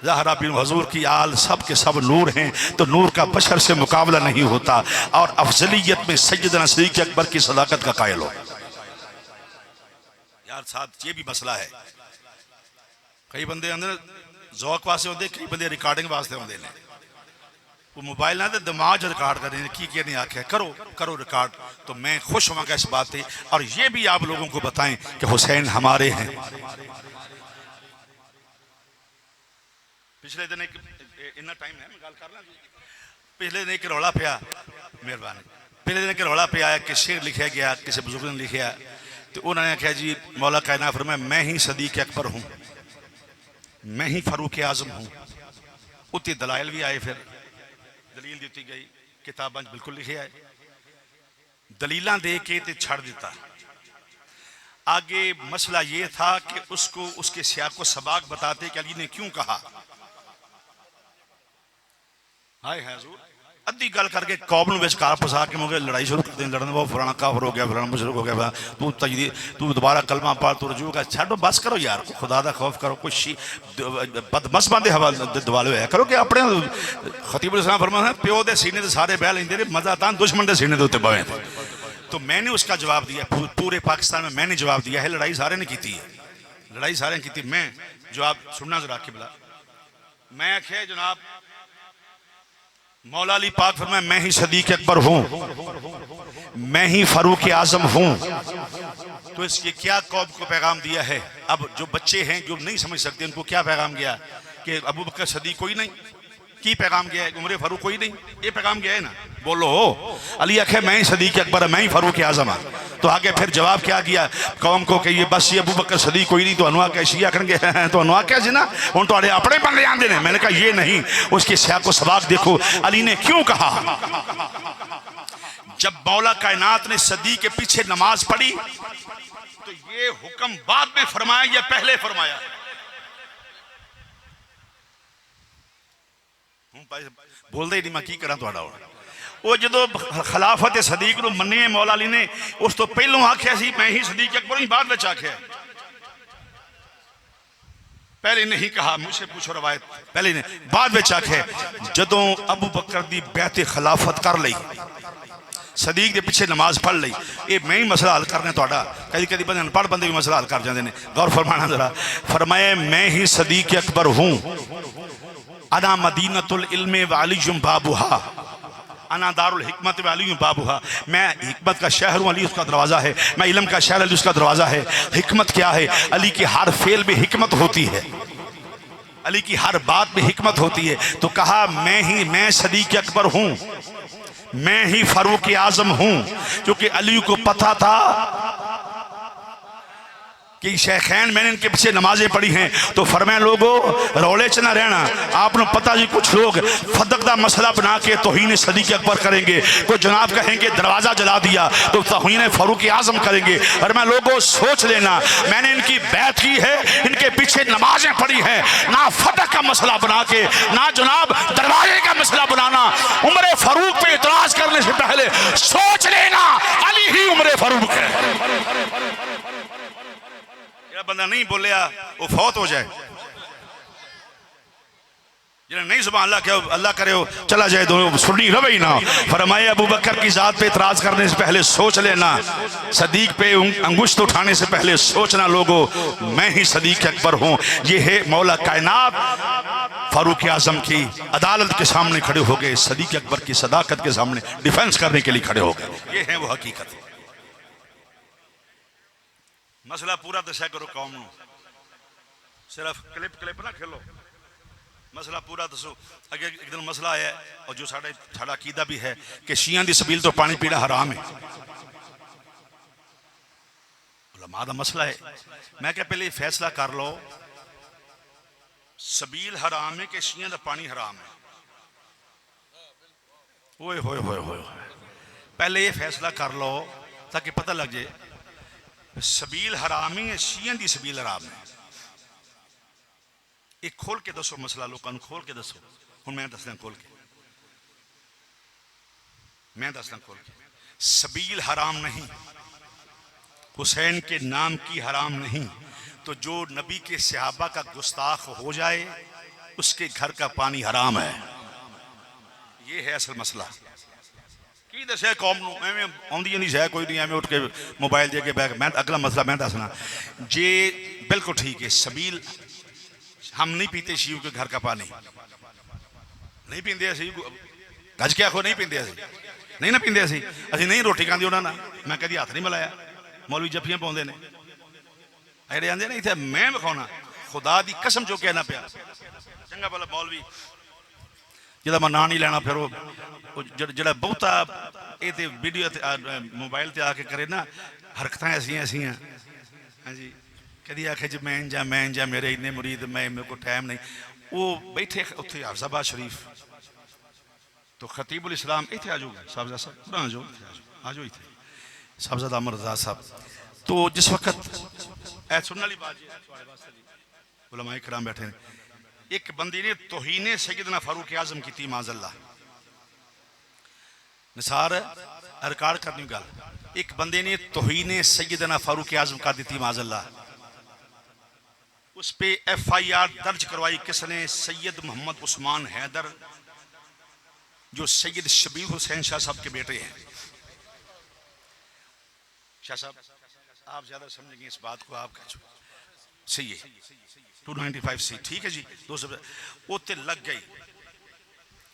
ज़हरा बिन हुजूर की आल सब के सब नूर हैं, तो नूर का बशर से मुकाबला नहीं होता। और अफजलियत में सैयदना सिद्दीक़ अकबर की सदाकत का कायल हो। यार साथ ये भी मसला है, कई बंदे अंदर जौक वास्ते होते, कई बंदे रिकॉर्डिंग वास्ते होते हैं। वो मोबाइल ना तो दिमाग रिकॉर्ड कर रहे हैं की नहीं आख्या करो करो रिकॉर्ड। तो मैं खुश होगा इस बात से, और ये भी आप लोगों को बताएं कि हुसैन हमारे हैं। पिछले दिन इतना टाइम है मैं गल कर ला। पिछले दिन एक रौला पिया, मेहरबानी, पिछले दिन एक रौला पिया कि शेर लिखा गया, किसी बुजुर्ग ने लिखा, तो उन्होंने आख्या जी मौला कायनात फरमाया मैं ही सदीक अकबर हूँ, मैं ही फारूक आजम हूँ। उत्ते दलाइल भी आए, फिर दलील दी गई, किताबां बिल्कुल लिखे आए, दलील दे के ते छड़ दिता। आगे मसला ये था कि उसको उसके सियाक को सबाक बताते कि अली ने क्यों कहा। हाय हुजूर अद्धी गल करके कौम में विचकार फसा के मुझे लड़ाई शुरू कर दें, लड़ने वो फलाना काफर हो गया, फलाना मुशरिक हो गया, तू तजदी तू दोबारा कलमा पढ़, तू रजू का छो, बस करो यार, खुदा का खौफ करो। कुछ बदमसबां दे हवाले दिवाले होया करो कि अपने खतीब इस्लाम फरमाते हैं प्यो के सीने से सारे बह लेंदे ने, मजा तां दुश्मन के सीने के उत्ते बवे। तो मैंने उसका जवाब दिया, पूरे पाकिस्तान में मैंने जवाब दिया है। लड़ाई सारे ने की है, लड़ाई सारे ने की। मैं जवाब सुनना जरा के बुला। मैं आख्या जनाब मौला अली पाक फरमाया मैं ही सदीक अकबर हूं, मैं ही फारूक आजम हूं। तो इसके क्या कौम को पैगाम दिया है। अब जो बच्चे हैं जो नहीं समझ सकते उनको क्या पैगाम गया कि अबू बकर सदीक कोई नहीं, की पैगाम गया है? उमर फारूक कोई नहीं, ये पैगाम गया है ना। बोलो अली आखे मैं ही सदीक अकबर, मैं ही फारूक आजम। तो आगे फिर जवाब क्या किया कौम को कि ये बस ये अबू बकर सदीक कोई नहीं, तो अनुआ के शिया करेंगे तो अनुआ क्या जी ना हूँ थोड़े अपने बंदे आते हैं। मैंने कहा ये नहीं, उसके सियाक को सबाक देखो अली ने क्यों कहा। जब मौला कायनात ने सदीक के पीछे नमाज पढ़ी तो ये हुक्म बाद में फरमाया या पहले फरमाया? बोलते ही नहीं मैं की करा थोड़ा। वो जो खिलाफत सदीक नूं मन्ने मौला अली ने उस तो पहलों आख्या सी मैं ही सदीक अकबर ही, बाद में आख्या, पहले नहीं कहा। मुझसे पूछो रवायत, पहले ने बाद में आख्या। जदों अबू बकर दी बैत खिलाफत कर ली, सदीक के पीछे नमाज पढ़ ली, ये मैं ही मसला हल करने थोड़ा। कभी कभी बंदे अनपढ़ बंदे भी मसला हल कर जाते हैं। गौर फरमाना जरा। फरमाए मैं ही सदीक अकबर हूँ, अना मदीनतुल इल्म व अलीयुम बाबुहा, अना दारुल हिकमत व अलीयुम बाबुहा। मैं हिकमत का शहर हूँ, अली उसका दरवाज़ा है। मैं इल्म का शहर, अली उसका दरवाज़ा है। हिकमत क्या है? अली की हर फेल में हिकमत होती है, अली की हर बात में हिकमत होती है। तो कहा मैं सदीक अकबर हूँ, मैं ही फारूक आजम हूँ। क्योंकि अली को पता था कि शेखैन मैंने इनके पीछे नमाजें पढ़ी हैं। तो फरमाया लोगों रौले च ना रहना, आपने पता जी कुछ लोग फदक का मसला बना के तौहीन सदीक अकबर करेंगे। कोई जनाब कहेंगे दरवाज़ा जला दिया तो तौहीन फारूक आजम करेंगे। और मैं लोगों सोच लेना, मैंने इनकी बैत की है, इनके पीछे नमाजें पढ़ी हैं, ना फदक का मसला बना के, ना जनाब दरवाजे का मसला बनाना। उमर फारूक पे इतराज करने से पहले सोच लेना अली ही उमर फारूक है। बंदा नहीं बोलिया वो फौत हो जाए, जिन्हें नहीं सुबह अल्लाह क्या अल्लाह करे हो चला जाए, दोनों सुनी रवे ही ना। फरमाए अबू बकर की जात पे इतराज करने से पहले सोच लेना, सदीक पे अंगुश्त उठाने से पहले सोचना लोगों मैं ही सदीक अकबर हूँ। ये है मौला कायनात फारूक आजम की अदालत के सामने खड़े हो गए, सदीक अकबर की सदाकत के सामने डिफेंस करने के लिए खड़े हो गए। ये है वो हकीकत। मसला पूरा दशा करो कौम नूं, सिर्फ क्लिप ना खेलो, मसला पूरा दसो। अगे एक दिन मसला आया और जो साड़ा अकीदा भी है कि शियां दी सबील तो पानी पीना हराम है। उलमा दा मसला है। मैं क्या पहले फैसला कर लो सबील हराम है कि शियां दा पानी हराम है? ओए होए होए होए, पहले ये फैसला कर लो ताकि पता लग जाए सबील हराम है, शियां दी सबील हराम है। एक खोल के दसो मसला, लोगों खोल के दसो। हूँ मैं दसदा खोल के, मैं दसदा खोल के। सबील हराम नहीं, हुसैन के नाम की हराम नहीं, तो जो नबी के सहाबा का गुस्ताख हो जाए उसके घर का पानी हराम है। ये है असल मसला। की दसिया कौम नूं एवें आउंदी नहीं है कोई नहीं, एवें उठ के मोबाइल दे के बैग। मैं अगला मसला मैं दसना जे बिल्कुल ठीक है। सबील हम नहीं पीते शिव के घर का पानी, नहीं पींदे असी, गज के आखो नहीं पींदे असी, नहीं ना पींदे असी, असी नहीं रोटी खांदे उन्होंने। मैं कभी हथ नहीं मिलाया, मौलवी जफ्फियां पाउंदे ने अड़े आंदे ने इत्थे मैं विखाउणा, खुदा दी कसम जो कहना पिया। चंगा भला मौलवी जिहदा मैं नाम नहीं लेना, फिर वो जिहड़ा बहुता ये वीडियो मोबाइल ते आके करे ना हरकतां ऐसियां ऐसियां, हाँ जी, कदी आखे जी मैं जा मेरे इन्ने मुरीद, मैं मेरे को टाइम नहीं। वो बैठे उत्थे हाफिजाबाद शरीफ तो खतीबुल इस्लाम इत्थे आ जाओ साहबजादा साहब, पूरा आ जाओ आ जाओ इत्थे साहबजादा अमर रज़ा साहब। तो जिस वक्त ऐ सुनने वाली बात उलमाए किराम बैठे हैं, एक बंदी ने तौहीन सैयदना फारूक आजम की थी माज़अल्लाह, निसार रिकॉर्ड करनी गल। एक बंदे ने तौहीन सैयदना फारूक आजम कर दी थी माज़अल्लाह, उस पे FIR दर्ज करवाई किसने? सैयद मोहम्मद उस्मान हैदर, जो सैयद शबीर हुसैन शाह साहब के बेटे हैं। शाह साहब आप ज्यादा समझेंगे इस बात को, आप कह सही है 295 सी, ठीक है जी। 200 वो तो लग गई,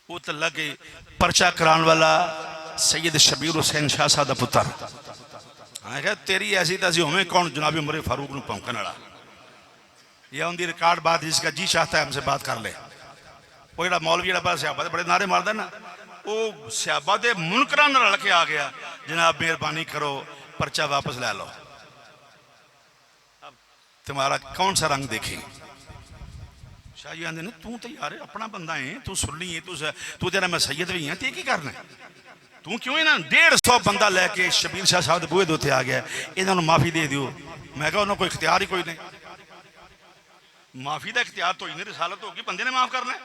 वो तो लग गई। पर्चा कराने वाला सैयद शबीर हुसैन शाह साहब का पुत्र। हाँ क्या तेरी ऐसी तैसी होवे कौन जनाबी उमर फारूक नूं भौंकण वाला, या उनकी रिकॉर्ड बात जिसका जी चाहता है हमसे बात कर ले। वो जो मौलवी जो सियाबा बड़े नारे मारदा ना, वो सियाबा के मुनकरां नाल रल के आ गया, जनाब मेहरबानी करो पर्चा वापस ले लो, अब तुम्हारा कौन सा रंग देखे। शाह जी आंदे ने तू तो यार अपना बंदा है, तू सुन्नी है, तू तेरा मैं सैयद भी हाँ, ते की करना है तू क्यों इन्होंने 150 बंदा लैके शबीर शाह साहब के बूहे के उत्ते आ गया, इन्होंने माफ़ी दे दियो। मैं कहा उन्होंने कोई इख्तियार ही कोई नहीं, माफ़ी का इख्तियार तो इन्हें रिसालत होगी, बंदे ने माफ़ करना है।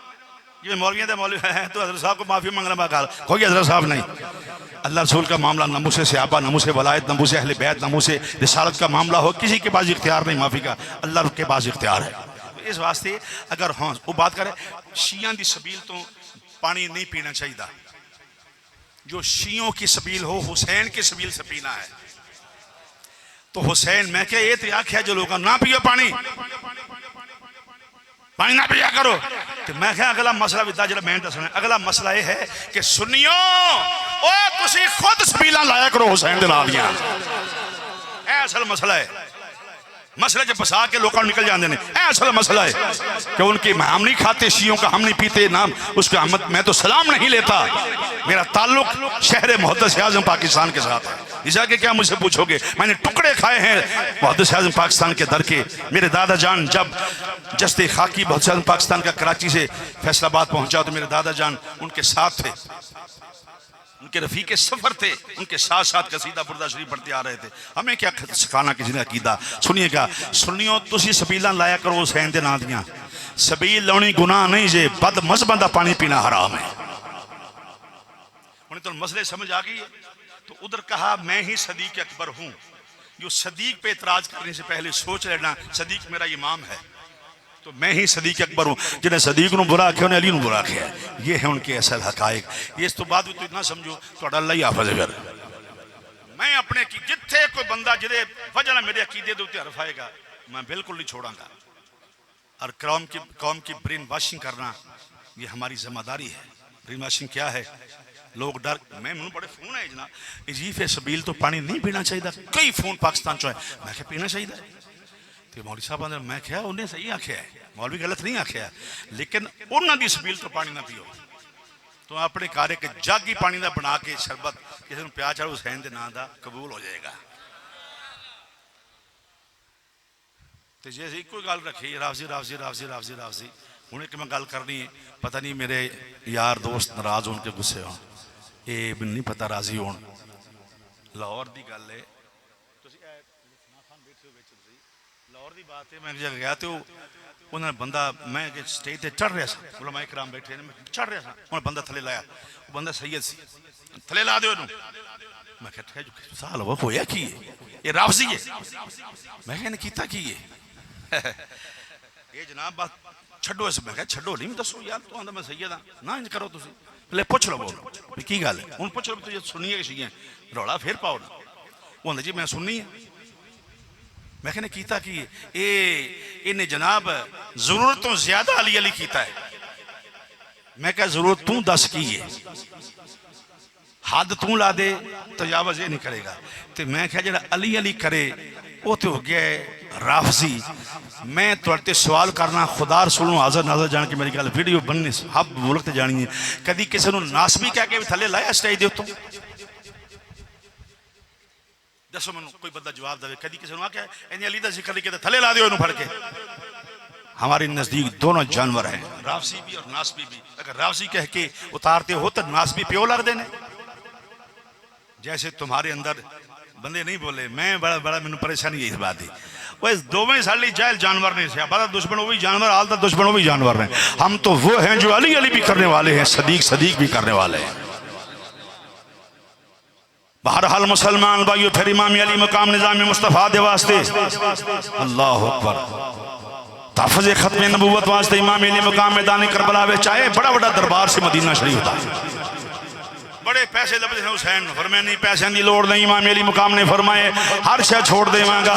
जिम्मे मौलवियों के मौलवी है तो हज़रत साहब को माफ़ी मंगना बाकाल, कोई हज़रत साहब नहीं। अल्लाह रसूल का मामला, नमूसे सहाबा, नमूसे वलायत, नमूसे अहले बैत, नमूसे रिसालत का मामला हो, किसी के पास इख्तियार नहीं माफ़ी का, अल्लाह के पास इख्तियार है। इस वास्ते अगर हाँ वो बात करें शिया की सबील तो पानी नहीं पीना चाहिए, जो शियों की सबील हो हुसैन की सबील से पीना है। तो हुसैन मैं क्या ये तो आख्या जो लोग ना पियो पानी ना पिया करो, तो मैं क्या अगला मसला भी जो मैं दसना, अगला मसला यह है कि सुनियो ओ तुसी खुद सबीला लाया करो हुसैन दे नाल दियां, ऐ असल मसला है। मसले जब फसा के लोग निकल जाते हैं, असल मसला है कि उनकी हम नहीं खाते, शियों का हम नहीं पीते नाम उसका मैं तो सलाम नहीं लेता, मेरा ताल्लुक शहर मुहद्दस आज़म पाकिस्तान के साथ है। इस आगे क्या मुझसे पूछोगे, मैंने टुकड़े खाए हैं मुहद्दस आज़म पाकिस्तान के दर के। मेरे दादा जान जब जस्ते खाकी मुहद्दस आज़म पाकिस्तान का कराची से फैसलाबाद पहुंचा तो मेरे दादा जान उनके साथ थे, उनके रफीके सफर थे, उनके साथ साथ कसीदा बुर्दा शरीफ पढ़ते आ रहे थे। हमें क्या सिखाना किसी ने अकीदा। सुनिएगा सुनियो तुसी सबीला लाया करो हुसैन दे नां दियां, सबील लाउनी गुनाह नहीं जे, बद मजहबां दा पानी पीना हराम है। उन्हें तो मसले समझ आ गई है। तो उधर कहा मैं ही सदीक अकबर हूँ, जो सदीक पे एतराज करने से पहले सोच लेना सदीक मेरा इमाम है, तो मैं ही सदीक अकबर हूँ। जिन्हें सदीक नूं बुरा आख्या उन्हें अली नूं बुरा आख्या, ये है उनके असल हकायक। इस तो बाद भी तो इतना समझो तो अल्लाह ही हाफिज़ है। मैं अपने की जिथे कोई बंदा जिदे वजह मेरे अकीदे के उत्ते हरफ आएगा मैं बिल्कुल नहीं छोड़ांगा। और कौम की ब्रेन वाशिंग करना ये हमारी जिम्मेदारी है। ब्रेन वाशिंग क्या है, लोग डर, मैं मैंने बड़े फोन है जनाब इजीफ सबील तो पानी नहीं पीना चाहिए, कई फोन पाकिस्तान चो है, मैं क्या पीना चाहिए। तो मौलवी साहब ने मैं क्या उन्हें सही आख्या है, मौलवी गलत नहीं आख्या, लेकिन उन्होंने सबील तो पानी ना पियो। तो अपने कार्य के जग ही पानी का बना के शरबत किसी को प्याज चढ़ो हुसैन के नाम का कबूल हो जाएगा। तो जे एक गल रखी रावजी रावजी रावजी रावजी रावजी हूँ एक मैं गल करनी है, पता नहीं मेरे यार दोस्त नाराज हो के गुस्से हो, ये मैंने नहीं पता राजी हो। लाहौर की गल है, लाहौर की बात है, मैं एक जगह गया तो उन्होंने बंदा मैं स्टेज पर चढ़ रहा था, उलमा इकराम बैठे ने, मैं चढ़ रहा था, उन्हें बंदा थले लाया, वो बंदा सैयद सी, थले ला दो। मैं क्या साल वो होया की ये रावजी है, मैं क्या कीता की ये जनाब बात छड्डो इस, मैं क्या छड्डो नहीं दसो यार तू आंदा मैं सैयद हाँ ना इंज करो तुम ले पुछ लवो भी की गल है, हूँ पुछ लो तुझे सुनिए शिया रौला फिर पाओ ना। वो आंदा जी मैं सुननी है, मैं कहने कीता की इन्हें जनाब जरूरत तो ज्यादा अली अली कीता है। मैं क्या जरूरत तू दस की है, हद तू ला दे तजावज ये नहीं करेगा। तो मैं क्या जरा अली अली करे वो तो हो गया राफजी। मैं तुरते सवाल करना खुदा रसूल हाजर नाजर जान के मेरी गल वीडियो बननी हब मुल्क ते जानी है, कभी किसी को नासबी कह के भी थले लाया स्टेज दे उत्तों दसो मैं कोई बंदा जवाब दे, कभी किसी ने आख्या इन अली का जिक्र लिखे थले ला दो फड़ के। हमारे नजदीक दोनों जानवर हैं, रावसी भी और नासबी भी। अगर रावसी कह के उतारते हो तो नासबी प्यो लग देने। जैसे तुम्हारे अंदर बंदे नहीं बोले, मैं बड़ा बड़ा मैंने परेशानी है इस बात की, वो दोवें साली जायल जानवर ने से बड़ा दुश्मन वो भी जानवर, आल तक दुश्मन वो भी जानवर हैं। हम तो वो हैं जो अली अली भी करने वाले हैं, सदीक सदीक भी करने वाले हैं। बहरहाल मुसलमान भाइयों फिर इमाम अली मकाम निजाम मुस्तफ़ा दे वास्ते अल्लाह अकबर तहफ़्फ़ुज़ ख़त्म नबूवत वास्ते इमाम अली मकाम मैदान करबला में चाहे बड़ा बड़ा दरबार से मदीना शरीफ था, बड़े पैसे लभदे हैं हुसैन फरमाया नहीं पैसों की लोड़ नहीं। इमाम अली मुकाम ने फरमाए हर शय छोड़ देवांगा।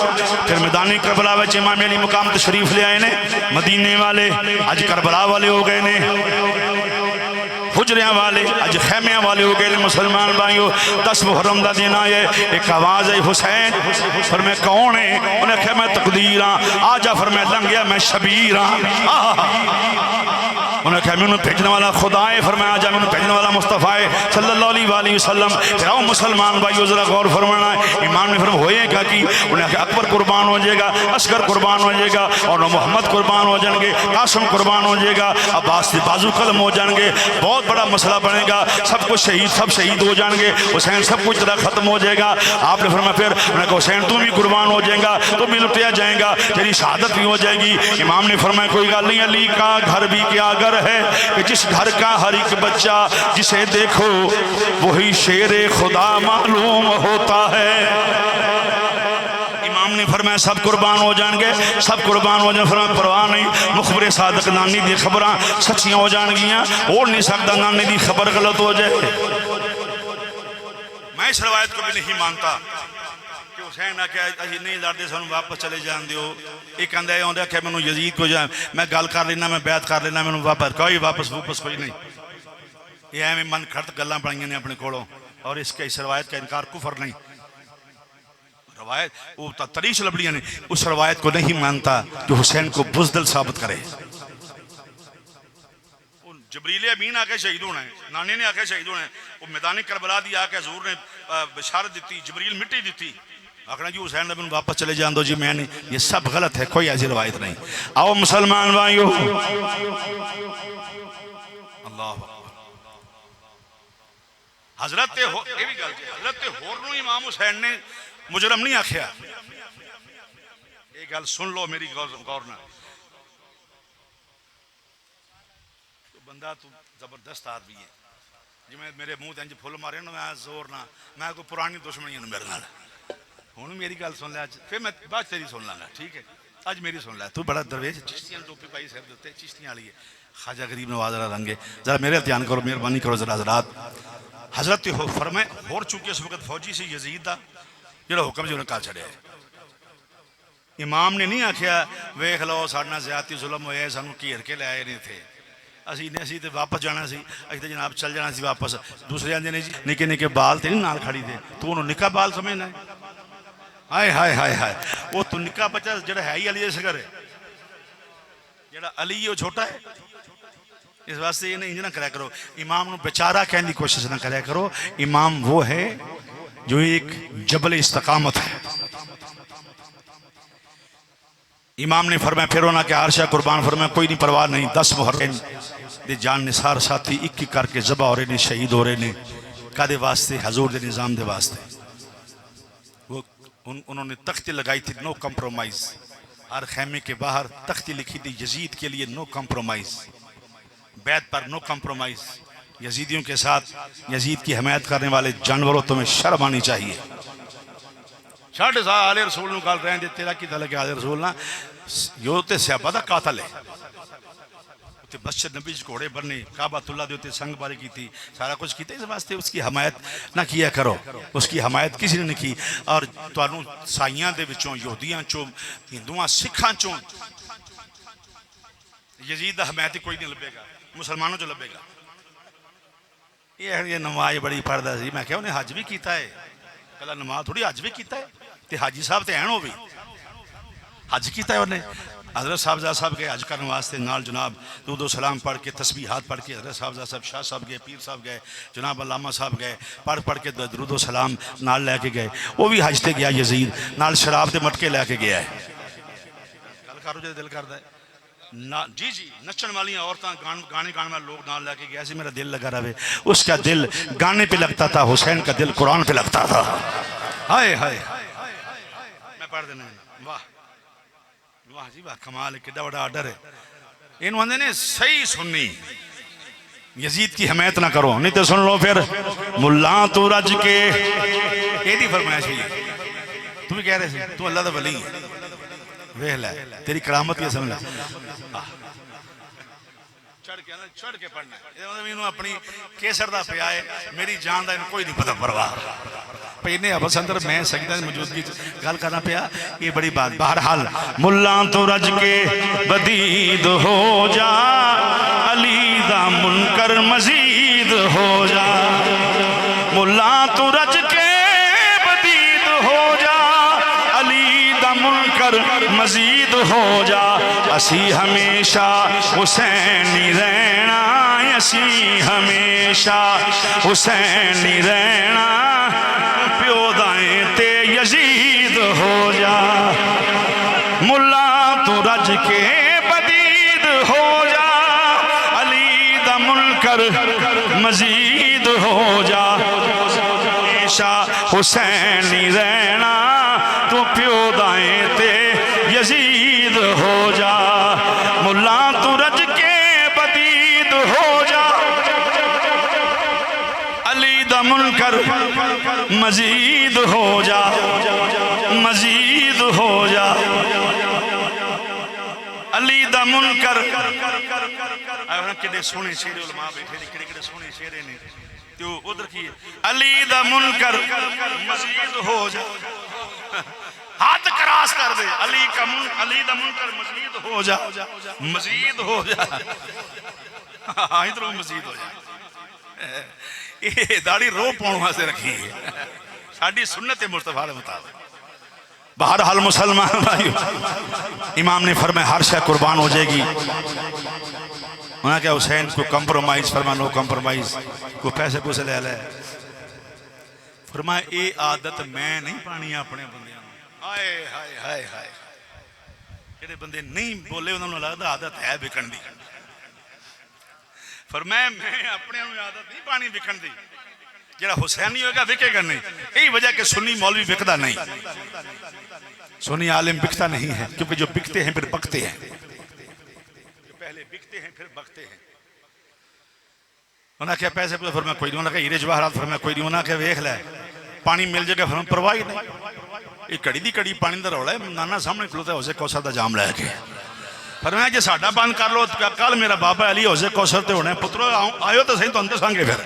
फिर मैदानी करबला में इमाम अली मुकाम तशरीफ ले आए ने, मदीने वाले अज करबला वाले हो गए ने। गुजरिया वाले अज खैमिया वाले हो गए मुसलमान भाइयों। 10 मुहर्रम का दिन आए, एक आवाज आई हुसैन। फिर मैं कौन है? उन्हें आख्या मैं तकदीर हाँ। आजा फिर मैं लंघिया मैं शबीर हाँ। उन्हें कहा मैंने भेजने वाला खुदा है। फिर मैं आजा मैंने भेजने वाला मुस्तफ़ा है सल्लल्लाहु अलैहि वसल्लम। फिर आओ मुसलमान भाइयों जरा गौर फरमाना है। इमाम ने फिर होएगा कि उन्हें कहा अकबर कुर्बान हो जाएगा, असगर कुर्बान हो जाएगा और मोहम्मद कुर्बान हो जाएंगे, कासिम कुर्बान हो जाएगा, अब्बास के बाजू कलम हो जाएंगे, बहुत बड़ा मसला बनेगा, सब कुछ शहीद सब शहीद हो जाएंगे, हुसैन सब कुछ तरह खत्म हो जाएगा। आपने फरमाया फिर उन्हें कहा हुसैन तुम भी कुर्बान हो जाएगा, तुम भी लुटिया जाएगा, तेरी शहादत भी हो जाएगी। इमाम ने फरमाया कोई गल नहीं, अली का घर भी क्या घर है कि जिस घर का हर एक बच्चा जिसे देखो वही शेरे खुदा मालूम होता है। इमाम ने फरमाया सब कुर्बान हो जाएंगे, सब कुर्बान हो जाए। फरमाया परवाह नहीं, मुखबरे सादक नानी दी खबर सच्चियां हो जाएंगियां, हो नहीं सकता नानी दी खबर गलत हो जाए। मैं इस रवायत को भी नहीं मानता कि हुसैन आख्या अभी नहीं लड़ते सानू वापस चले जान दो। ये कहता है आख्या मैं यजीद को जा मैं गल कर लेना, मैं बैत कर लेना, मैं वापस कोई वापस कोई नहीं। ये एवं मन खड़त गल्लां बनाई ने अपने कोलों, और इसके इस रवायत का इनकार कुफर नहीं। रवायत वो तरीश लबड़ियां ने उस रवायत को नहीं मानता जो हुसैन को बुज़दिल साबित करे। जबरील अमीन आके शहीद होना है, नानी ने आके शहीद होना है, वो मैदानी करबला दी आके हजूर ने बशारत दी, जबरील मिट्टी दी, आखना जी हुसैन ने वापस चले जान दो जी मैं नहीं। ये सब गलत है, कोई ऐसी रवायत नहीं। आओ मुसलमान भाइयों, अल्लाह हजरत होर इमाम हुसैन ने मुजरम नहीं आख्या। ये गल सुन लो मेरी गौर ना। बंदा तू जबरदस्त आदमी है, जिमें मेरे मुंह इंज फुल मारे ना मैं जोर ना, मैं कोई पुरानी दुश्मनी मेरे नाल। हुण मेरी गल सुन लै, फिर मैं बाद तेरी सुन लांगा, ठीक है? अज मेरी सुन लै। तू बड़ा दरवेश चिश्तियां टोपी पाई सिर दे उत्ते, चिश्तियां वाली है, ख्वाजा गरीब नवाज वाला रंग है। जरा मेरे ध्यान करो, मेहरबानी करो जरा हजरात। हजरत हो फरमाए होर चुके इस वक्त फौजी से यजीद का जो हुक्म जो उन्हें कहा छड़िया। इमाम ने नहीं आख्या वेख लो साढ़े ज्यादती जुल्म होया सानू घेर के लाए नहीं थे, असी तो वापस जाना सी, अभी तो जनाब चल जाना सी वापस। दूसरे आंदे ने जी निके निके बाल तो नहीं नाल खड़ी थे, तू उन्होंने निका बाल समझना है? हाय हाय हाय हाय, वो तू निका बच्चा जो है ही अली असगर है, जो अली है वो छोटा है। इस वास्ते ये नहीं ना कराया करो, इमाम को बेचारा कहने की कोशिश ना कराया करो। इमाम वो है जो एक जबल इस्तकामत है। इमाम ने फरमाया फिर उन्होंने क्या आरशा कुर्बान फरमाया कोई नहीं परवाह नहीं। 10 मुहर्रम दे जान निसार साथी एक एक करके जबा हो रहे ने, शहीद हो रहे ने, कादे वास्ते? हजूर के निज़ाम के वास्ते। वो उन्होंने तख्ती लगाई थी नो कंप्रोमाइज, हर खैमे के बाहर तख्ती लिखी थी यजीद के लिए नो कंप्रोमाइज, बैत पर नो कंप्रोमाइज। यजीदियों के साथ यजीद की हमायत करने वाले जानवरों तुम्हें शर्म आनी चाहिए। साढ़े साल आले रसूल गल रहे हैं तेरा की लगे आले रसूल ना यो तो स्याबा का कातल है। उत्ते बशर नबी घोड़े बनने, काबातुल्लाह दे उत्ते संगबारी की थी, सारा कुछ किया। इस वास्ते उसकी हमायत ना किया करो, उसकी हमायत किसी ने नहीं की। और तुहानू साइयां दे विचों, यहूदियां चों, हिंदुआं सिखां चों यजीद दा हमायत कोई नहीं लभेगा, मुसलमानों चो लभेगा। ये नमाज बड़ी पढ़दा सी, मैं क्या उन्हें हज भी किया है, कला नमाज थोड़ी हज भी किया है। तो हाजी साहब तो हैं वो भी हज किया है उन्हें। हजरत साहबजादा साहब गए हज करने वास्ते, नाल जनाब दुरूद सलाम पढ़ के तस्बीहात पढ़ के हजरत साहबजादा साहब शाह साहब गए, पीर साहब गए, जनाब अल्लामा साहब गए, पढ़ के दुरूद सलाम नाल लैके गए। वो भी हज से गया यजीद, नाल शराब के मटके लैके गया है। गल करो जो दिल करता है ना जी जी। नचन वाली औरतें गाने गाने वाले लोग नाल लैके गया सी, मेरा दिल लगा रहे। उसका दिल गाने पे लगता था, हुसैन का दिल कुरान पे लगता था। हाय हाय मैं पढ़ देना। वाह वाह जी वाह, कमाल है, कितना बड़ा ऑर्डर है। इन बंदे ने सही सुननी, यजीद की हमायत ना करो, नहीं तो सुन लो फिर मुल्ला तू रज के एदी फरमाइश हुई। तू भी कह रहे थे तू अल्लाह दा वली है, वेख लै तेरी करामत की समझ लै। चढ़ के पढ़ना है, अपनी केसर का पिया है, मेरी जान का कोई नहीं पता परवाह। इन्हें अबस अंदर मैं सजदा की मौजूदगी गल करना पिया, ये बड़ी बात। बहरहाल मुल्ला तो रज के बदीद हो जा, अली दा मुनकर मजीद बदीद हो जा, मुल्ला तू रज के बदीद हो जा, अली दा मुनकर मजीद हो जा, असी हमेशा हुसैनी रहना, असी हमेशा हुसैनी रहना, प्यो दाएं ते यजीद हो जा, मुल्ला तू रज के बदीद हो जा, अली दा मुनकर मजीद हो जा, हमेशा हुसैनी रहना, तू प्यो दाएं ते यजीद हो जा, मुल्ला तू रज के बदीद हो जा, अली दा मुनकर मजीद हो जा, मजीद हो जा, अली दा मुनकर। कितने सोहने शेरे उलमा बैठे ने, कितने सोहने शेरे ने, तो उधर की अली दा मुनकर मजीद हो जा, हाथ क्रॉस कर दे, अली का अली दा मुनकर मजीद हो जा, मजीद हो जा, इधर मजीद हो जा। ये दाढ़ी रो पाने वास्ते रखी है, साड़ी सुन्नत मुस्तफा के मुताबिक। बहरहाल मुसलमान भाइयों, इमाम ने फरमाया हर शय कुर्बान हो जाएगी। उन्होंने क्या हुसैन को कंप्रोमाइज फरमा, नो कंप्रोमाइज, को पैसे पूसे ले ले, फरमाया ये आदत मैं नहीं पानी अपने बंदे। हाय हाय हाय हाय, जेडे बंदे नहीं बोले उन्होंने लगता आदत है विकण दी, फरमाया मैं अपने आदत नहीं पानी विकण दी, जरा हुसैनी होगा विकेगा नहीं। यही वजह कि सुन्नी मौलवी बिकता नहीं, सुन्नी आलिम बिकता नहीं है, क्योंकि जो बिकते हैं फिर बकते हैं, जो पहले बिकते हैं फिर बकते हैं। उन्हें क्या पैसे पूछे, फिर मैं कोई नहीं, उन्हें हीरे जवाहरात, फिर मैं कोई नहीं, उन्हें क्या वेख लै पानी मिल जाएगा, फिर परवाह ही नहीं। ये घड़ी दी घड़ी पानी का रौला है, नाना सामने खलोता हौजे कौसर का जाम लैके, फिर मैं जो साडा बंद कर लो, कल मेरा बाबा अली हौजे कौसर ते होना, पुत्रो आयो तो सही, तुम दसांगे फिर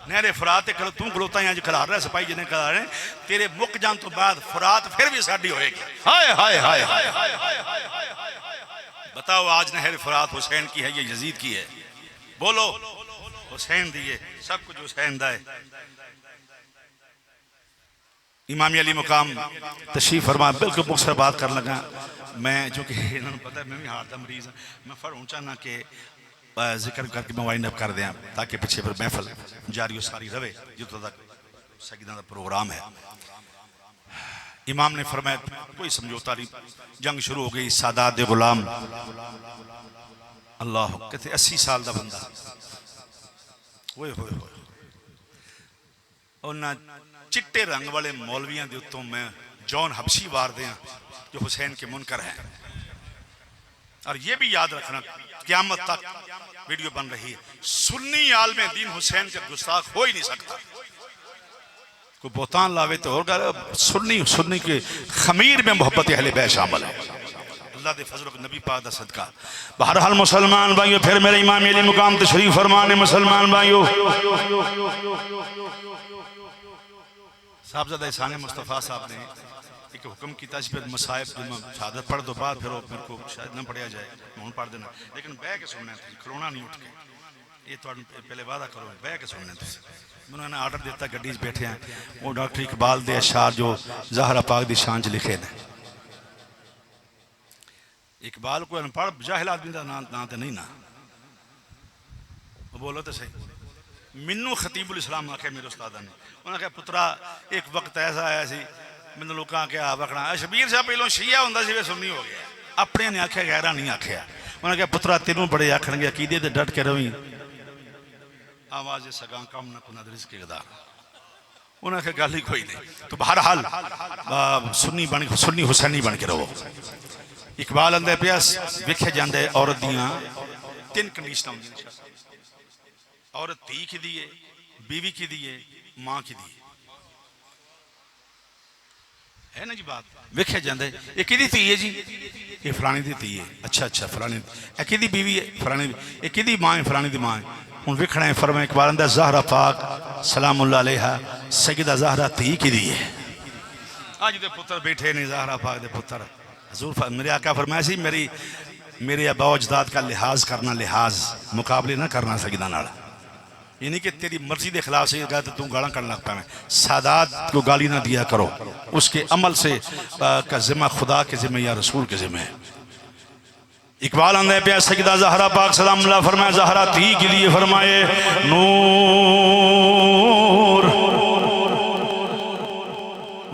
नहरे फरात तू खलोता ही अज खिलार रहा, सिपाही जिन्हें खिला रहे, तेरे मुक जान तो बाद फरात फिर भी साडी होएगी। हाय हाय हाय हाय, बताओ आज नहर फरात हुसैन की है या यजीद की है? बोलो, हुसैन दी है, सब कुछ हुसैन दा है। इमाम अली मुकाम तशरीफ फरमा, बिल्कुल मुख्तर बात कर लगा मैं, चूंकि इन्होंने पता है मैं भी हार्ट का मरीज हूँ, मैं फर चाहना कि जिक्र करके मैं वाइंड अप कर दें, ताकि पीछे फिर महफल जारी सारी रहे जितों तक सजदा का प्रोग्राम है। इमाम ने फरमाया कोई समझौता नहीं, जंग शुरू हो गई, सादात गुलाम, अल्लाह कहते 80 साल का बंदा, ओए होए होए, उन्हें चिट्टे रंग वाले मौलवियों के उत्तों मैं जॉन हबशी वार दें जो हुसैन के मुनकर हैं। और ये भी याद रखना, क़यामत तक वीडियो बन रही है, सुन्नी आलमे दीन हुसैन का गुस्ताख हो ही नहीं सकता। कोई बोतान लावे तो होगा, सुन्नी सुन्नी के खमीर में मोहब्बत अहले बैत शामिल है, अल्लाह के फजल को नबी पाक दा सदका। बहरहाल मुसलमान भाइयों, फिर मेरे इमाम अली मुकाम तशरीफ फरमाने मुसलमान भाइयों, साहबजादा इहसान मुस्तफ़ा साहब ने एक हुक्म किया, फिर मसाइब शहादत पढ़ दो बाद फिर मेरे को शायद न पढ़िया जाए, हूँ पढ़ देना, लेकिन बह के सुनना, खलोना नहीं उठ के, ये तो पहले वादा करो बह के सुनना। उन्होंने आर्डर दिता, गड्डी बैठे हैं, वो डॉक्टर इकबाल दे अशार जो ज़हरा पाक दी शान च लिखे ने। इकबाल को अनपढ़ जाहिल आदमी का ना तो नहीं ना, बोलो तो सही। मैनू खतीबुल इस्लाम आखे मेरे उस्तादा ने, उन्हें कहा पुत्रा एक वक्त ऐसा आया सी, मैंने लोग क्या आखना शबीर साहब पहलों शिया होंदा सी, सुन्नी हो गया, अपने ने आख्या गैरा नहीं आख्या। उन्हें कहा पुत्रा तेनों बड़े आखणगे अकीदे ते डट के रवी, आवाज सगा कम न कुना रिज़्क़ गदा, उन्हें कहा गल ही कोई नहीं। तो बहरहाल सुन्नी बन, सुन्नी हुसैनी बन के रहो। इकबाल आंदे पिया वेखे जाते औरत दियां 3 कंडीशन होंदियां, औरत धी की दी है, बीवी की दी है, मां की दी है ना जी बात। वेखे जाते ये किहदी धी है जी, ये फलानी दी धी है, अच्छा अच्छा फलानी, ये किहदी बीवी है फलानी, ये किहदी मां है फलानी दी मां है। हुण वेखना है फरमाया इकबाल आंदा ज़हरा पाक सलामुल्लाह अलैहा सैयदा ज़हरा धी की दी है। अज दे पुत्र बैठे ने ज़हरा पाक दे पुत्र, हजूर मेरे आका फरमाया सी मेरी मेरे आबा अजदाद का लिहाज करना, लिहाज मुकाबले ना करना सजदा नाल। यानी कि तेरी मर्जी के खिलाफ से तो तू गाला करने लगता है। सादात को गाली ना दिया करो, उसके अमल से का जिम्मा खुदा के जिम्मे या रसूल के जिम्मे है। इकबाल आंदे पे सजदा ज़हरा पाक सलाम अल्लाह फरमाए ज़हरा थी के लिए फरमाए नूर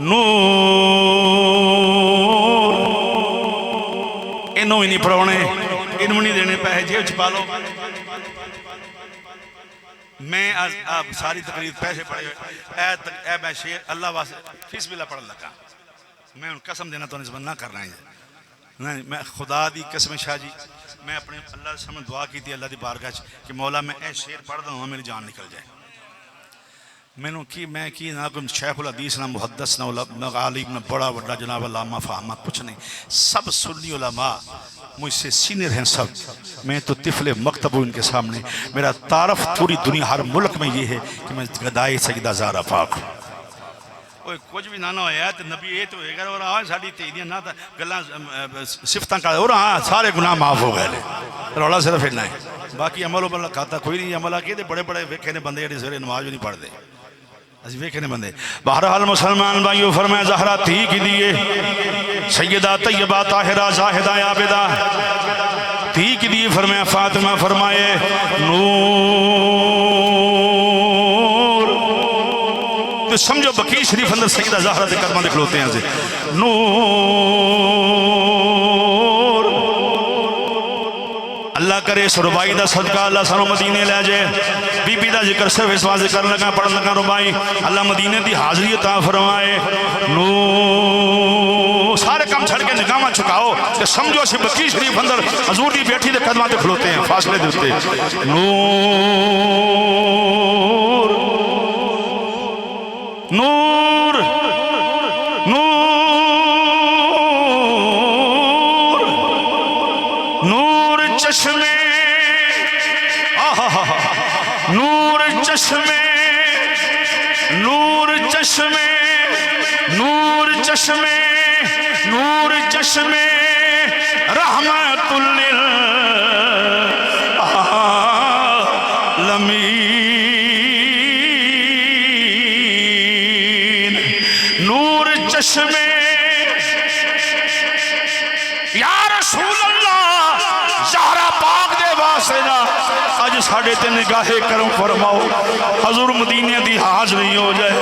नूर। इनू ही नहीं पढ़ाने, इनू नहीं देने पैसे, जेब च पा लो। मैं आज सारी तकरीर पैसे पड़े ए मैं शेर अल्लाह वास्ते फीस बिला पढ़न लगा। मैं उन कसम देना तो निस्बत ना करना है नहीं, मैं खुदा दी कसम शाह जी, मैं अपने अल्लाह से दुआ की थी अल्लाह की बारगाह कि मौला मैं ए शेर पढ़ दूँ मेरी जान निकल जाए। मैनू की मैं की ना कोई शेखुल हदीस ना मुहद्दस ना आलिम ना बड़ा बड़ा जनाब अल्लामा फाहमा कुछ नहीं, सब सुन्नी उलमा मुझसे सीनियर हैं सब। मैं तो तिफले मकतब हूँ इनके सामने। मेरा तारफ पूरी दुनिया हर मुल्क में ये है कि मैं गदाई सजदा ज़हरा पाक हूँ। कोई कुछ भी ना होया तो नबी ये तो होएगा और हाँ साड़ी तेजियां ना गल्लां सिफतां कर और हाँ सारे गुनाह माफ़ हो गए। रौला सिर्फ इन्ना है, बाकी अमल उमल खाता कोई नहीं। अमल आके बड़े बड़े वेखे ने बंदे जेह्ड़े सवेरे नमाज भी नहीं पढ़ते, असि वेखे ने बंदे। बहरहाल मुसलमान भाइयों फरमाया ज़हरा थी कि दिए सैयदा तैयबा ताहिरा जाहिदा आबिदा थी कि दिए फरमाया फातिमा फरमाए नूर। तो समझो बकी शरीफ अंदर सैयदा ज़हरा के कदमां दे खलोते हैं नूर। अल्लाह करे इस रुबाई का सदका अल्लाह सानू मदीने ले जाए। बीबी का जिक्र सिर्फ इस वास्ते कर लगा पढ़न लगा रुबाई अल्लाह मदीने की हाजरी अता फरमाए नूर। सारे काम छड़ के निगाह झुकाओ तो समझो असीं बकी शरीफ अंदर हजूर की बेटी के कदमां ते खलोते हैं फासले के उत्ते नूर नूर नूर नूर चश्मे नूर चश्मे नूर चश्मे नूर चश्मे नूर चश्मे रहमतुल लिल आलमीन। नूर चश्मे या रसूल अल्लाह ज़हरा पाक दे वास्ते ना अज साढ़े ते निगाहे करम फरमाओ हजूर मदीने की हाजरी हो जाए।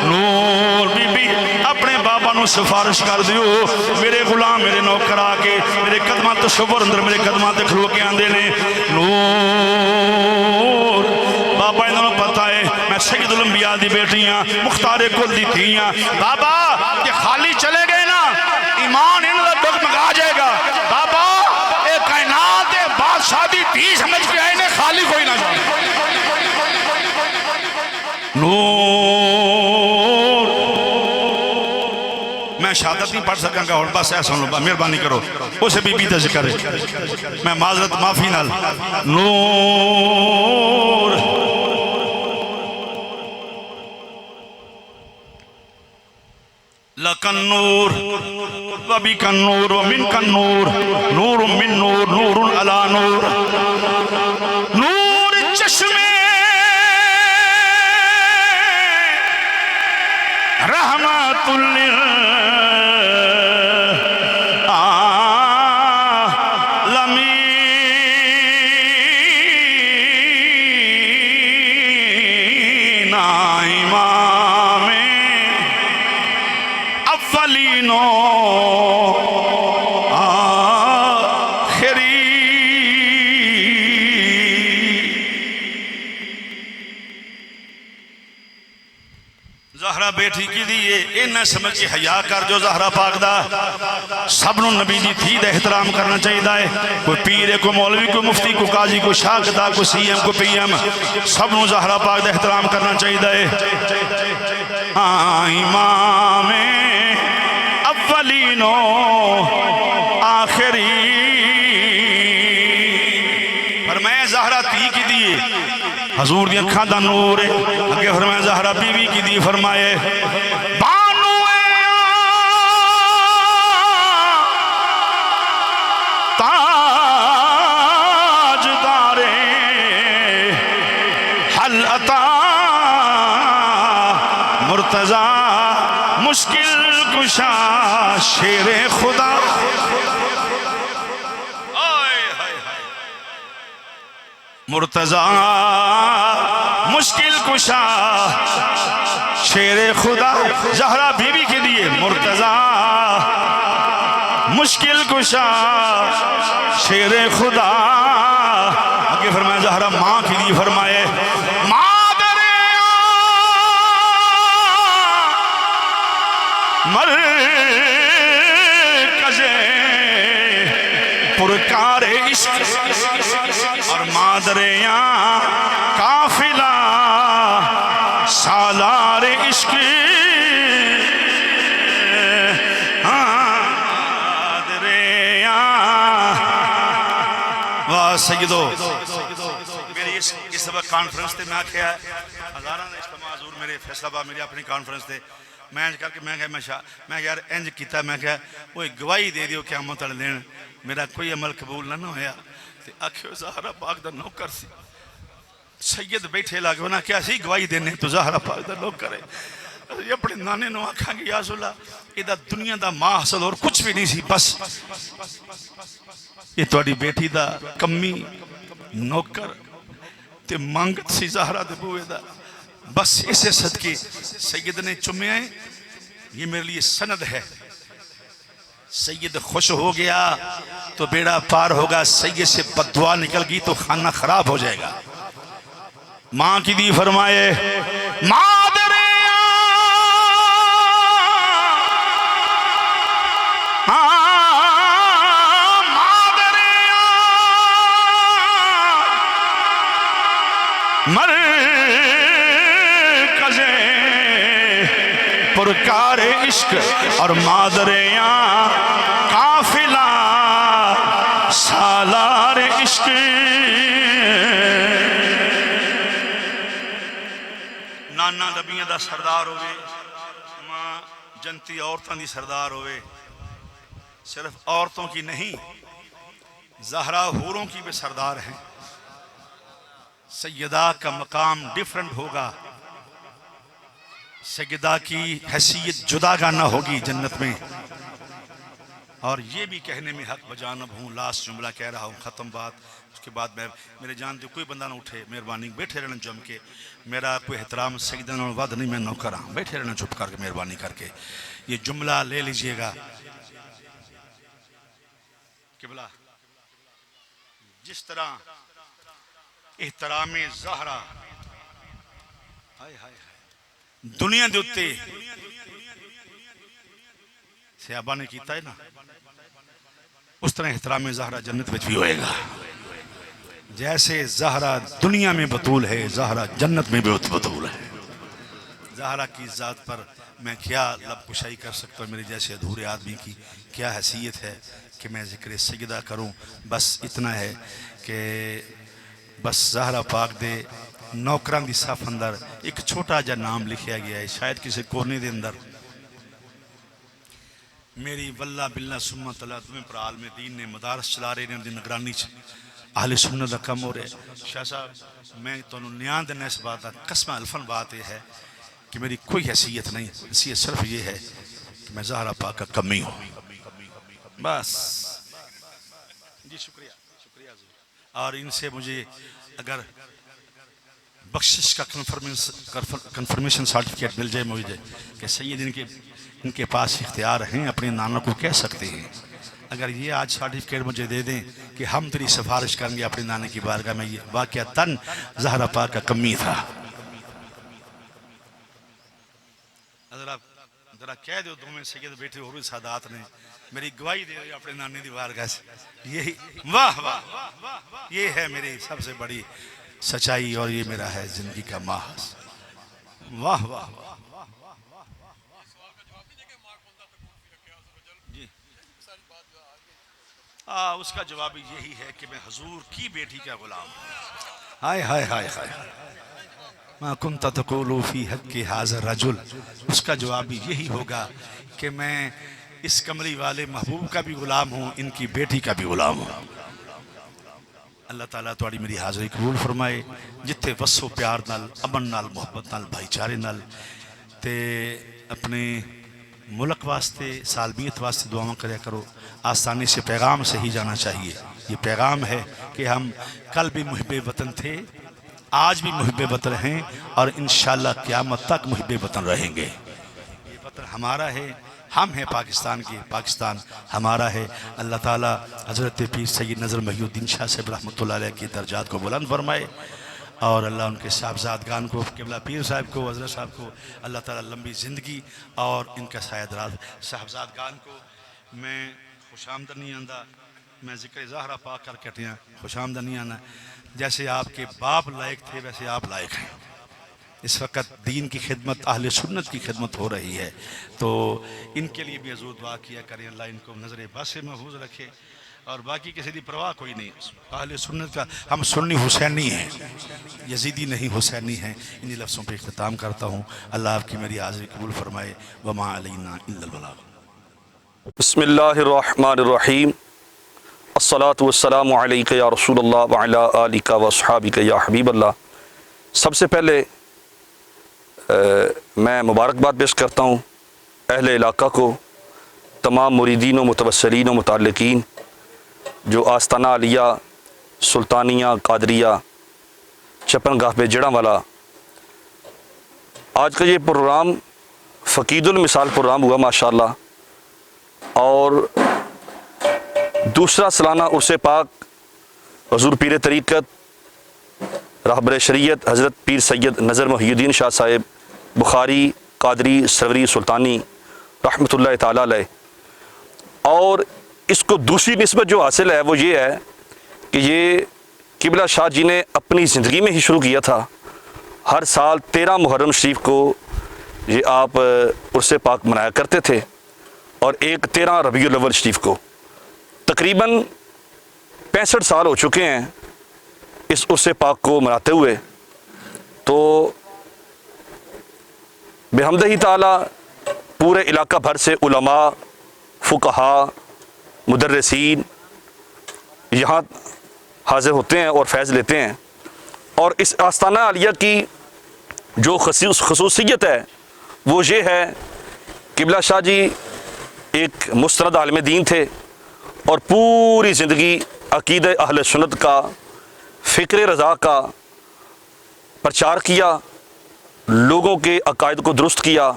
नूर बीबी अपने बाबा नू सिफारिश कर दियो मेरे गुलाम मेरे नौकर आके मेरे कदमां तो शुबर अंदर मेरे कदमां ते खलो के आंदे ने नूर। बाबा इन्होंने पता है मैं सैयदुल अंबिया दी बेटी हाँ मुख्तारे कुल दी थी हाँ। बाबा ये खाली चले गए ना ईमान इन्होंने डगमगा जाएगा। बाबा ये कायनात दे बादशाह दी थी समझ के आए ने खाली कोई ना जाए। नूर मैं शहादत नहीं पढ़ सकांगा और बस ऐसा सुन लो मेहरबानी करो उसे बीबी का जिक्र है मैं माजरत माफी नाल नूर। लकन नूर वबी कन नूर वमिन कन नूर नूर मिन नूर नूरुन अला नूर। नूर चश्मे रहमतुल लिल आलमीन। इमाम अव्वलीनो आखिरी ज़हरा बेटी की दिए इन्हें समझ के हया कर जो ज़हरा पाक दा सब नूं नबी दी थी दा एहतराम करना चाहिए है। कोई पीर है कोई मौलवी कोई मुफ्ती कोई काजी कोई शागिदा कोई सीएम कोई पीएम सब नूं ज़हरा पाक दा एहतराम करना चाहिए है। हाँ इमाम अव्वलीनो आखिरी फरमाया ज़हरा थी की दिए हजूर दी अखां दा नूर है। अगे फरमाया ज़हरा बीवी की दी फरमाए बानू ताहिरा मुर्तजा मुश्किल कुशा शेरे खुदा। मुर्तजा मुश्किल कुशा शेरे खुदा। ज़हरा बीवी के लिए मुर्तजा मुश्किल कुशा शेरे खुदा। आगे फरमाया ज़हरा माँ के लिए फरमाए मरकज़े पुरकार इश्क और मादरिया काफिला सालार इश्क। मादरिया वाह सैयदो मेरी इस वक्त कॉन्फ्रेंस थे मैं आख्या हज़ारा ने इज्तिमा हज़ूर मेरे फैसलाबाद मेरी अपनी कॉन्फ्रेंस थे मैं करके मैं यार इंज किया मैं क्या वो गवाही दे दियो क़यामत वाले दिन मेरा कोई अमल कबूल ना होया। आखियो ज़हरा पाक दा नौकर सी सैयद बैठे लागे उन्हें क्या सी गवाही देने तो ज़हरा पाक दा नौकर है। अपने नाने नो आखा कि यासुल्ला इदा दुनिया दा मां हासिल और कुछ भी नहीं सी बस ये तुम्हारी बेटी दा कमी नौकर ते मंगत सी ज़हरा दे बूए दा बस इसे सदके सैयद ने चुम्या है। ये मेरे लिए सनद है। सैयद खुश हो गया तो बेड़ा पार होगा। सैयद से बददुआ निकल गई तो खाना खराब हो जाएगा। माँ की दी फरमाए मादरिया मादरिया पुरकार इश्क और मादरिया काफिला सालार इश्क। नाना नबियां दा सरदार होवे मां जनती औरतों की सरदार होवे। सिर्फ औरतों की नहीं ज़हरा हूरों की भी सरदार हैं। सैयदा का मकाम डिफरेंट होगा। सैयदा की हैसियत जुदागाना होगी जन्नत में। और ये भी कहने में हक बजानब हूँ लास्ट जुमला कह रहा हूँ ख़त्म बात। उसके बाद मैं मेरे जान दे कोई बंदा ना उठे मेहरबानी बैठे रहना जम के मेरा कोई एहतराम सैयदा नाल वध नहीं मैं नौकर हाँ बैठे रहना चुप करके मेहरबानी करके ये जुमला ले लीजिएगा। किबला जिस तरह एहतराम ज़हरा हाय हाय दुनिया के उत्ते सहाबा ने किया है ना उस तरह एहतराम ज़हरा जन्नत में भी होएगा। जैसे ज़हरा दुनिया में बतूल है ज़हरा जन्नत में भी बतूल है। ज़हरा की ज़ात पर मैं क्या लब कुशाई कर सकता हूँ। मेरे जैसे अधूरे आदमी की क्या हैसियत है कि मैं ज़िक्र सजदा करूँ। बस इतना है कि बस ज़हरा पाक दे नौकरां दी सफ अंदर एक छोटा जा नाम लिखा गया है शायद किसी कोने के अंदर। मेरी वल्ला बिल्ला सुम्मा तला तुम्हें भराल में दीन ने मदारस चला रहे ने उनकी निगरानी आहले सुन्नत का कम हो रहा है। शाह साहब मैं तुहानू न्याय देना इस बात का कसम अल्फन बात यह है कि मेरी कोई हैसियत नहीं। हैसियत सिर्फ ये है कि मैं ज़हरा पाक का कमी हूँ बस। जी शुक्रिया शुक्रिया। और इनसे मुझे अगर बख्शिश का कन्फर्मेशन सर्टिफिकेट मिल जाए मुझे कि सैयद इनके पास इख्तियार हैं अपने नाना को कह सकते हैं। अगर ये आज सर्टिफिकेट मुझे दे दें कि हम तेरी सिफारिश करेंगे अपने नाने की बारगाह में ये वाक़अतन ज़हरा पाक का कमी था। जरा कह दो तुम्हें सैयद बेटे और भी सादात ने मेरी गवाही दे अपने नाने की बारगाह से। यही वाह वाह ये है मेरी सबसे बड़ी सच्चाई और ये मेरा है जिंदगी का माहस। वाह वाह जी उसका जवाब यही है कि मैं हुजूर की बेटी का गुलाम हूँ। हाय हाय हाय हाय मा कुंता तक़ूलू फी हक़्क़ि हाज़ा रजुल। उसका जवाब यही होगा कि मैं इस कमली वाले महबूब का भी गुलाम हूँ इनकी बेटी का भी गुलाम हूँ। अल्लाह ताला तुहाड़ी मेरी हाज़री कबूल फरमाए। जिथे वसो प्यार नाल अमन नाल मुहब्बत नाल भाईचारे नाल ते अपने मुल्क वास्ते सालमियत वास्ते दुआवां करया करो। आसानी से पैगाम से ही जाना चाहिए। ये पैगाम है कि हम कल भी मुहिब्बे वतन थे, आज भी मुहिब्बे वतन हैं और इंशाअल्लाह क़यामत तक मुहिब्बे वतन रहेंगे। ये वतन हमारा है, हम हैं पाकिस्तान के, पाकिस्तान हमारा है। अल्लाह ताला हज़रत पीर सैयद नज़र महिउद्दीन शाह साहब रहमतुल्लाह अलैह की दर्जात को बुलंद फरमाए और अल्लाह उनके साहबजादगान को, क़िबला पीर साहब को, हज़रत साहब को अल्लाह ताला लंबी ज़िंदगी और इनका सायदराज। साहबजादगान को मैं खुशामद नहीं आंदा, मैं ज़िक्र ज़हरा पा करके हटिया, खुशामद नहीं आना। जैसे आपके बाप लायक थे वैसे आप लायक हैं। इस वक्त दीन की खिदमत, अहले सुन्नत की खिदमत हो रही है, तो इनके लिए भी हज़ूर दुआ किया करें, अल्लाह इनको नज़र बस से महफूज रखे और बाकी किसी की परवाह कोई नहीं। अहले सुन्नत का हम सुन्नी हुसैनी हैं, यजीदी नहीं हुसैनी हैं। इन्हीं लफ्ज़ों पर इख्तिताम करता हूँ। अल्लाह आपकी मेरी हाज़िरी कबूल फरमाए। वमा अलैना इल्लल बलाग। बिस्मिल्लाहिर्रहमानिर्रहीम। अस्सलातु वस्सलामु अलैका या रसूलल्लाह व अला आलिका व अस्हाबिका या हबीबल्लाह। सबसे पहले मैं मुबारकबाद पेश करता हूँ अहले इलाका को, तमाम मुरीदीन व मुतवस्सिलीन व मुताल्लिकीन जो आस्ताना आलिया सुल्तानिया कादरिया चपनगाह पे जड़ांवाला। आज का ये प्रोग्राम फ़कीदुल मिसाल प्रोग्राम हुआ माशाअल्लाह, और दूसरा सालाना उर्से पाक हुज़ूर पीर तरीक़त रहबर शरीयत हज़रत पीर सैयद नज़र महिउद्दीन शाह साहिब बुखारी कादरी सरवरी सुल्तानी रहमतुल्लाह ताला अलैह। और इसको दूसरी निस्बत जो हासिल है वो ये है कि ये क़िबला शाह जी ने अपनी ज़िंदगी में ही शुरू किया था। हर साल 13 मुहर्रम शरीफ को ये आप उर्से पाक मनाया करते थे और एक 13 रबीउल अव्वल शरीफ को। तकरीबन 65 साल हो चुके हैं इस उर्से पाक को मनाते हुए। तो बिहम्दिही ताला पूरे इलाका भर से उलमा, फुक़हा, मुदर्रिसीन यहाँ हाज़िर होते हैं और फैज़ लेते हैं। और इस आस्ताना आलिया की जो खसूसियत है वो ये है, क़िबला शाह जी एक मुस्तनद आलिम दीन थे और पूरी ज़िंदगी अक़ीदे अहले सुन्नत का, फ़िक्र रज़ा का प्रचार किया, लोगों के अक़ायद को दुरुस्त किया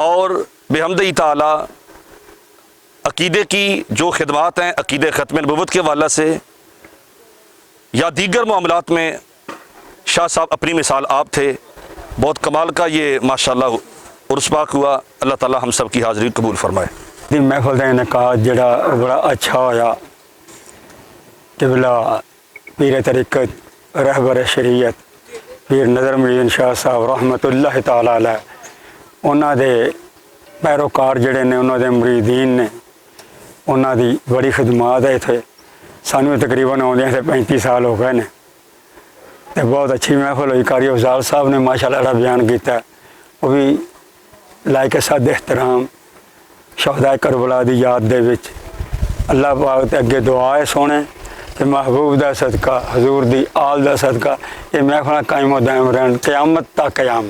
और बिहम्दिही ताला अक़ीदे की जो खिदमात हैं, अक़ीदे ख़त्म नबुव्वत के हवाले से या दीगर मामलात में शाह साहब अपनी मिसाल आप थे। बहुत कमाल का ये माशाअल्लाह उर्स पाक हुआ। अल्लाह ताला हम सब की हाज़िरी कबूल फरमाए। महफिल का इनका जड़ा बड़ा अच्छा होया। क़िबला पीर तरीक़त रहबर शरीयत पीर नज़र महिउद्दीन शाह साहब रहमतुल्लाह ताला अलैह उन्हां दे पैरोकार जड़े ने, उन्हां दे मुरीदीन ने, उन्हां दी बड़ी खिदमात है। इत्थे सानू तकरीबन आउंदे 35 साल हो गए ने। तो बहुत अच्छी महफिल हुई। कारी अफजाल साहब ने माशाअल्लाह बड़ा बयान किया, वो भी लायक सद एहतराम शहदाए करबला दी याद दे विच। अल्लाह पाक ते अगे दुआ है सोने कि महबूब दा सदका, हजूर दी आल दा सदका ये महफिल कायम दायम रहन क़यामत तक क़याम।